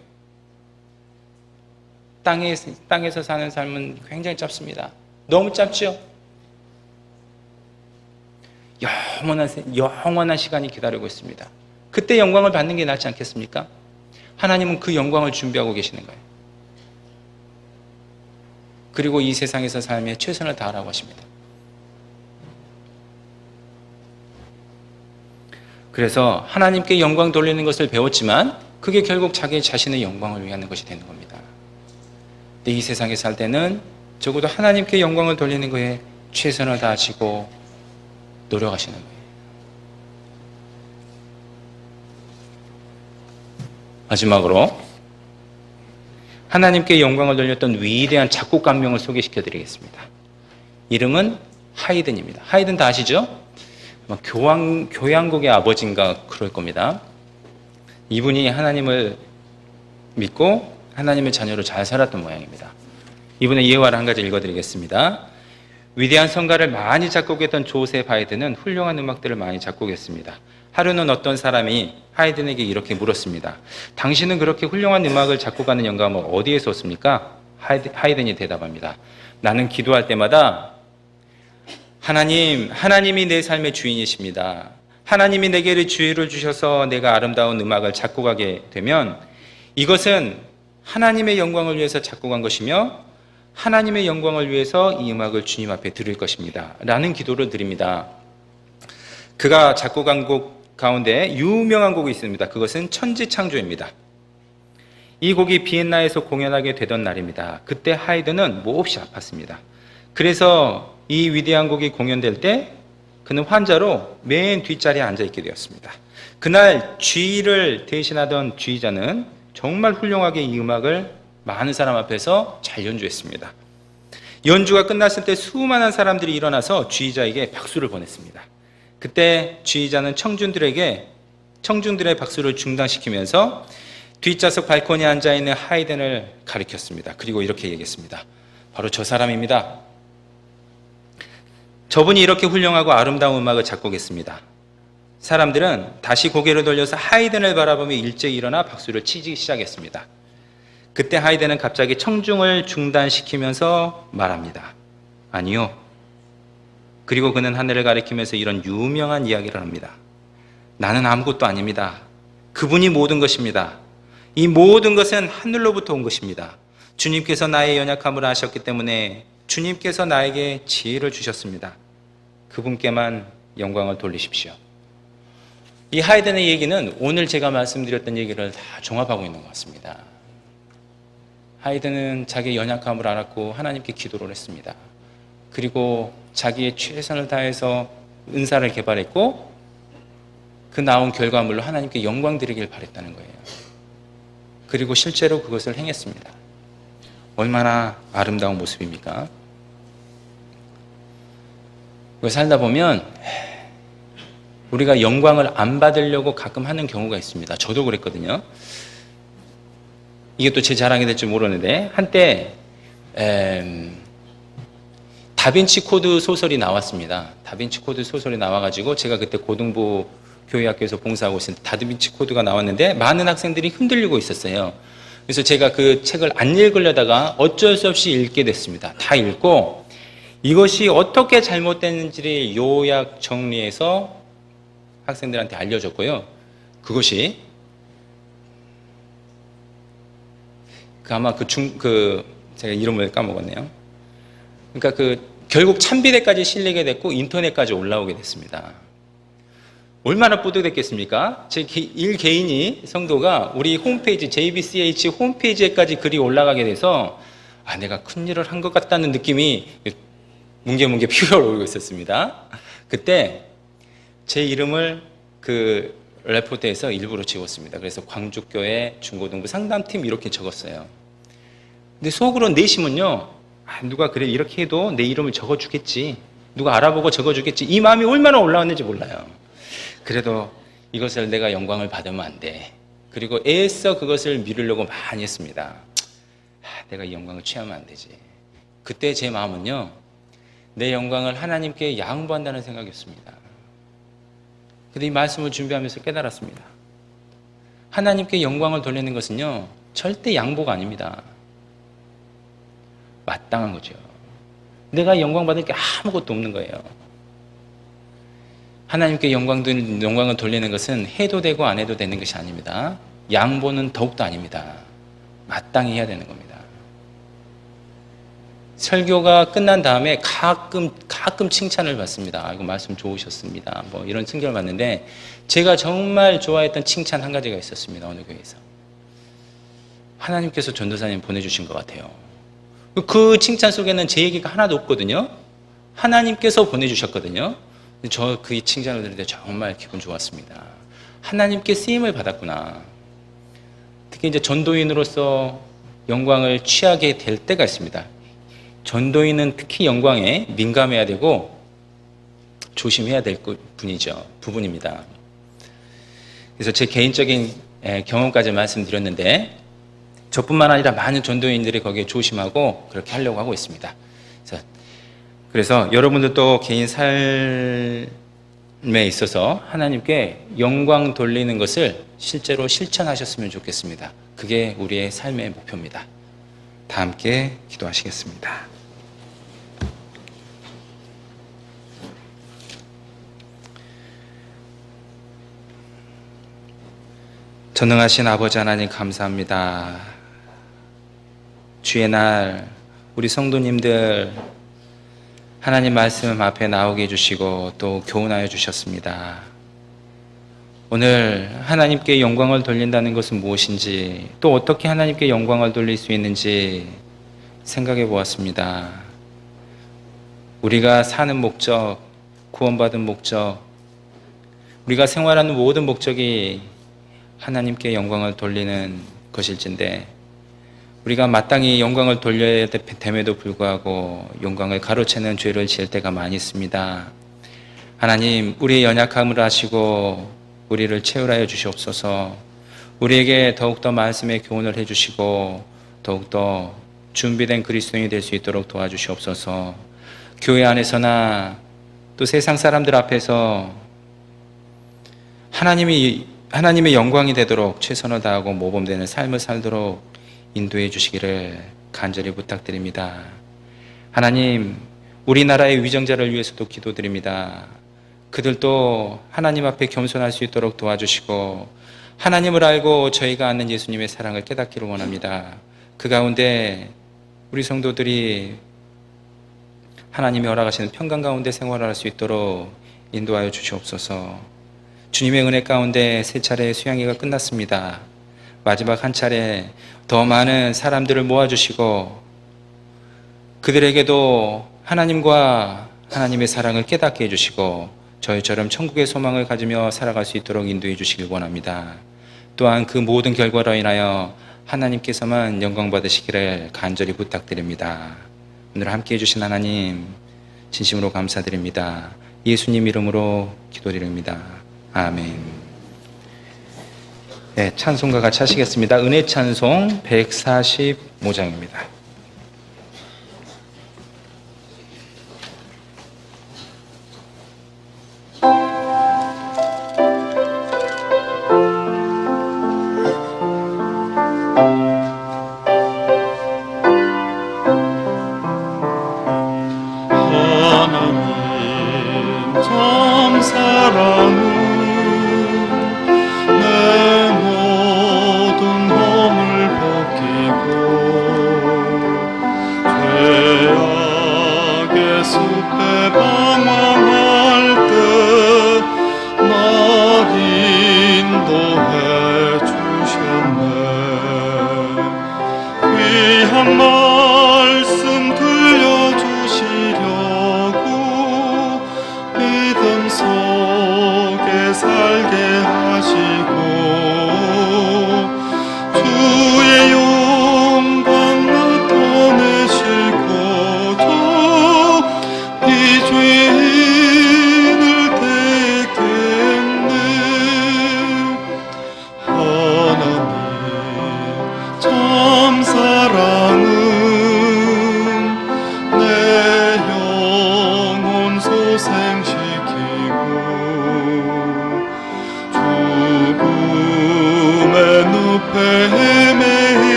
땅에서 사는 삶은 굉장히 짧습니다. 너무 짧죠? 영원한 시간이 기다리고 있습니다. 그때 영광을 받는 게 낫지 않겠습니까? 하나님은 그 영광을 준비하고 계시는 거예요. 그리고 이 세상에서 삶에 최선을 다하라고 하십니다. 그래서 하나님께 영광 돌리는 것을 배웠지만 그게 결국 자기 자신의 영광을 위하는 것이 되는 겁니다. 근데 이 세상에 살 때는 적어도 하나님께 영광을 돌리는 거에 최선을 다하시고 노력하시는 거예요. 마지막으로 하나님께 영광을 돌렸던 위대한 작곡가 한 명을 소개시켜 드리겠습니다. 이름은 하이든입니다. 하이든 다 아시죠? 교향곡의 아버지인가 그럴 겁니다. 이분이 하나님을 믿고 하나님의 자녀로 잘 살았던 모양입니다. 이분의 예화를 한 가지 읽어드리겠습니다. 위대한 성가를 많이 작곡했던 조셉 하이든은 훌륭한 음악들을 많이 작곡했습니다. 하루는 어떤 사람이 하이든에게 이렇게 물었습니다. 당신은 그렇게 훌륭한 음악을 작곡하는 영감을 어디에서 얻습니까? 하이든이 대답합니다. 나는 기도할 때마다 하나님이 내 삶의 주인이십니다. 하나님이 내게 주의를 주셔서 내가 아름다운 음악을 작곡하게 되면 이것은 하나님의 영광을 위해서 작곡한 것이며 하나님의 영광을 위해서 이 음악을 주님 앞에 드릴 것입니다. 라는 기도를 드립니다. 그가 작곡한 곡 가운데 유명한 곡이 있습니다. 그것은 천지창조입니다. 이 곡이 비엔나에서 공연하게 되던 날입니다. 그때 하이든은 몹시 아팠습니다. 그래서 이 위대한 곡이 공연될 때 그는 환자로 맨 뒷자리에 앉아있게 되었습니다. 그날 주의를 대신하던 주의자는 정말 훌륭하게 이 음악을 많은 사람 앞에서 잘 연주했습니다. 연주가 끝났을 때 수많은 사람들이 일어나서 주의자에게 박수를 보냈습니다. 그때 주의자는 청중들의 박수를 중단시키면서 뒷좌석 발코니에 앉아있는 하이든을 가리켰습니다. 그리고 이렇게 얘기했습니다. 바로 저 사람입니다. 저분이 이렇게 훌륭하고 아름다운 음악을 작곡했습니다. 사람들은 다시 고개를 돌려서 하이든을 바라보며 일제히 일어나 박수를 치기 시작했습니다. 그때 하이든은 갑자기 청중을 중단시키면서 말합니다. 아니요. 그리고 그는 하늘을 가리키면서 이런 유명한 이야기를 합니다. 나는 아무것도 아닙니다. 그분이 모든 것입니다. 이 모든 것은 하늘로부터 온 것입니다. 주님께서 나의 연약함을 아셨기 때문에 주님께서 나에게 지혜를 주셨습니다. 그분께만 영광을 돌리십시오. 이 하이든의 얘기는 오늘 제가 말씀드렸던 얘기를 다 종합하고 있는 것 같습니다. 하이든은 자기의 연약함을 알았고 하나님께 기도를 했습니다. 그리고 자기의 최선을 다해서 은사를 개발했고 그 나온 결과물로 하나님께 영광 드리길 바랬다는 거예요. 그리고 실제로 그것을 행했습니다. 얼마나 아름다운 모습입니까? 살다 보면 우리가 영광을 안 받으려고 가끔 하는 경우가 있습니다. 저도 그랬거든요. 이게 또 제 자랑이 될지 모르는데 한때 다빈치 코드 소설이 나왔습니다. 다빈치 코드 소설이 나와가지고 제가 그때 고등부 교회학교에서 봉사하고 있을 때 다빈치 코드가 나왔는데 많은 학생들이 흔들리고 있었어요. 그래서 제가 그 책을 안 읽으려다가 어쩔 수 없이 읽게 됐습니다. 다 읽고 이것이 어떻게 잘못됐는지를 요약 정리해서 학생들한테 알려줬고요. 그것이 아마 제가 이름을 까먹었네요. 그러니까 결국 참비대까지 실리게 됐고 인터넷까지 올라오게 됐습니다. 얼마나 뿌듯했겠습니까? 제 일개인이 성도가 우리 홈페이지 JBCH 홈페이지에까지 글이 올라가게 돼서 내가 큰일을 한 것 같다는 느낌이 뭉게뭉게 피어오르고 있었습니다. 그때 제 이름을 그 레포트에서 일부러 지웠습니다. 그래서 광주교회 중고등부 상담팀 이렇게 적었어요. 근데 속으로 내심은요, 누가 그래 이렇게 해도 내 이름을 적어주겠지, 누가 알아보고 적어주겠지, 이 마음이 얼마나 올라왔는지 몰라요. 그래도 이것을 내가 영광을 받으면 안 돼. 그리고 애써 그것을 미루려고 많이 했습니다. 내가 이 영광을 취하면 안 되지. 그때 제 마음은요, 내 영광을 하나님께 양보한다는 생각이었습니다. 근데 이 말씀을 준비하면서 깨달았습니다. 하나님께 영광을 돌리는 것은요, 절대 양보가 아닙니다. 마땅한 거죠. 내가 영광 받을 게 아무것도 없는 거예요. 하나님께 영광을 돌리는 것은 해도 되고 안 해도 되는 것이 아닙니다. 양보는 더욱도 아닙니다. 마땅히 해야 되는 겁니다. 설교가 끝난 다음에 가끔 칭찬을 받습니다. 이거 말씀 좋으셨습니다. 뭐 이런 칭찬을 받는데 제가 정말 좋아했던 칭찬 한 가지가 있었습니다. 어느 교회에서. 하나님께서 전도사님 보내주신 것 같아요. 그 칭찬 속에는 제 얘기가 하나도 없거든요. 하나님께서 보내주셨거든요. 저 그 칭찬을 들을 때 정말 기분 좋았습니다. 하나님께 쓰임을 받았구나. 특히 이제 전도인으로서 영광을 취하게 될 때가 있습니다. 전도인은 특히 영광에 민감해야 되고 조심해야 될 부분입니다. 그래서 제 개인적인 경험까지 말씀드렸는데 저뿐만 아니라 많은 전도인들이 거기에 조심하고 그렇게 하려고 하고 있습니다. 그래서 여러분들도 개인 삶에 있어서 하나님께 영광 돌리는 것을 실제로 실천하셨으면 좋겠습니다. 그게 우리의 삶의 목표입니다. 다 함께 기도하시겠습니다. 전능하신 아버지 하나님 감사합니다. 주의 날 우리 성도님들 하나님 말씀 앞에 나오게 해주시고 또 교훈하여 주셨습니다. 오늘 하나님께 영광을 돌린다는 것은 무엇인지 또 어떻게 하나님께 영광을 돌릴 수 있는지 생각해 보았습니다. 우리가 사는 목적, 구원받은 목적, 우리가 생활하는 모든 목적이 하나님께 영광을 돌리는 것일진데 우리가 마땅히 영광을 돌려야 됨에도 불구하고 영광을 가로채는 죄를 지을 때가 많이 있습니다. 하나님, 우리의 연약함을 아시고 우리를 채울하여 주시옵소서. 우리에게 더욱더 말씀의 교훈을 해주시고 더욱더 준비된 그리스도인이 될 수 있도록 도와주시옵소서. 교회 안에서나 또 세상 사람들 앞에서 하나님의 영광이 되도록 최선을 다하고 모범되는 삶을 살도록 인도해 주시기를 간절히 부탁드립니다. 하나님, 우리나라의 위정자를 위해서도 기도드립니다. 그들도 하나님 앞에 겸손할 수 있도록 도와주시고 하나님을 알고 저희가 아는 예수님의 사랑을 깨닫기를 원합니다. 그 가운데 우리 성도들이 하나님이 허락하시는 평강 가운데 생활할 수 있도록 인도하여 주시옵소서. 주님의 은혜 가운데 세 차례 수양회가 끝났습니다. 마지막 한 차례 더 많은 사람들을 모아주시고 그들에게도 하나님과 하나님의 사랑을 깨닫게 해주시고 저희처럼 천국의 소망을 가지며 살아갈 수 있도록 인도해 주시길 원합니다. 또한 그 모든 결과로 인하여 하나님께서만 영광 받으시기를 간절히 부탁드립니다. 오늘 함께해 주신 하나님 진심으로 감사드립니다. 예수님 이름으로 기도드립니다. 아멘. 네, 찬송가 같이 하시겠습니다. 은혜 찬송 145장입니다.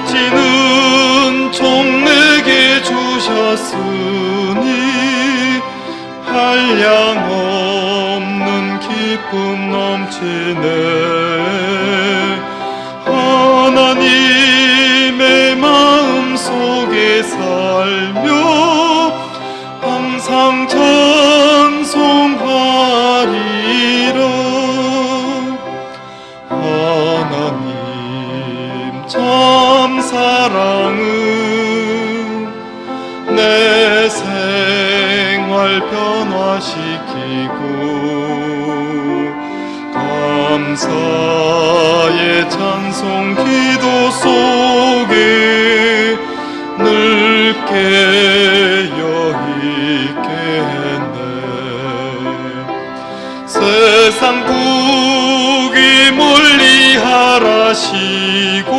값지는 종 내게 주셨으니 한량 없는 기쁨 넘치네. 하나님의 마음 속에 살며 항상 찬송하리라. 하나님 참 사랑은 내 생활 변화시키고 감사의 찬송 기도 속에 늘 깨어있게 했네. 세상 부귀 멀리 하라시고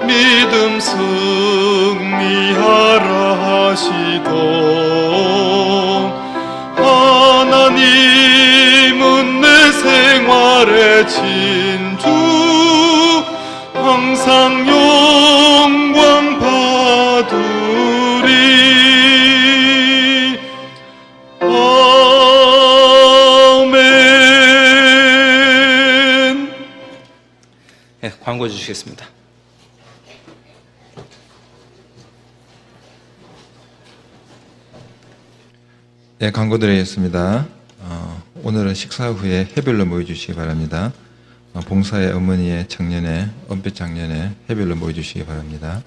믿음 승리하라 하시던 하나님은 내 생활의 진주 항상 영광 받으리. 아멘. 네, 광고 주시겠습니다. 네, 광고 드리겠습니다. 오늘은 식사 후에 해별로 모여주시기 바랍니다. 봉사의 어머니의 청년회, 은빛 장년회 해별로 모여주시기 바랍니다.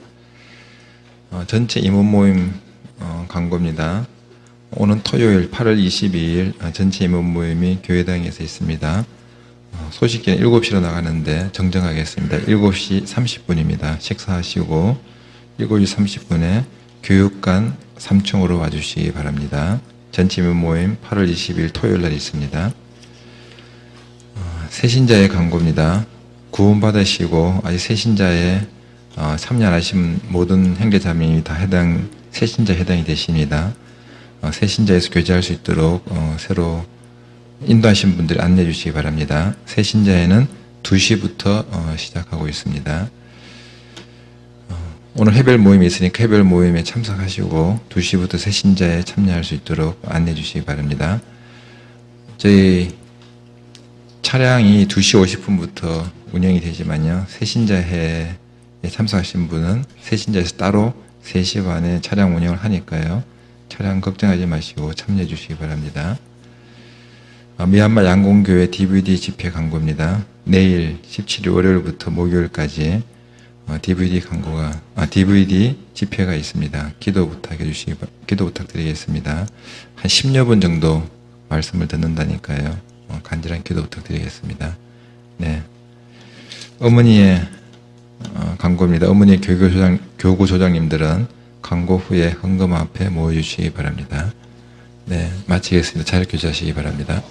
전체 임원 모임 광고입니다. 오는 토요일 8월 22일 전체 임원 모임이 교회당에서 있습니다. 소식기는 7시로 나가는데 정정하겠습니다. 7시 30분입니다. 식사하시고 7시 30분에 교육관 3층으로 와주시기 바랍니다. 전체 임원 모임 8월 20일 토요일 날 있습니다. 새신자의 광고입니다. 구원받으시고 아직 새신자에 참여 안 하신 모든 형제자매님이 다 새신자 해당이 되십니다. 새신자에서 교제할 수 있도록 새로 인도하신 분들 안내해 주시기 바랍니다. 새신자회는 2시부터 시작하고 있습니다. 오늘 해별 모임이 있으니까 해별 모임에 참석하시고 2시부터 새신자에 참여할 수 있도록 안내해 주시기 바랍니다. 저희 차량이 2시 50분부터 운영이 되지만요. 새신자회에 참석하신 분은 새신자에서 따로 3시 반에 차량 운영을 하니까요. 차량 걱정하지 마시고 참여해 주시기 바랍니다. 미얀마 양공교회 DVD 집회 광고입니다. 내일 17일 월요일부터 목요일까지 DVD 집회가 있습니다. 기도 부탁드리겠습니다. 한 10여 분 정도 말씀을 듣는다니까요. 간절한 기도 부탁드리겠습니다. 네. 어머니의 광고입니다. 어머니의 교구조장님들은 광고 후에 헌금 앞에 모여주시기 바랍니다. 네, 마치겠습니다. 자료 교체하시기 바랍니다.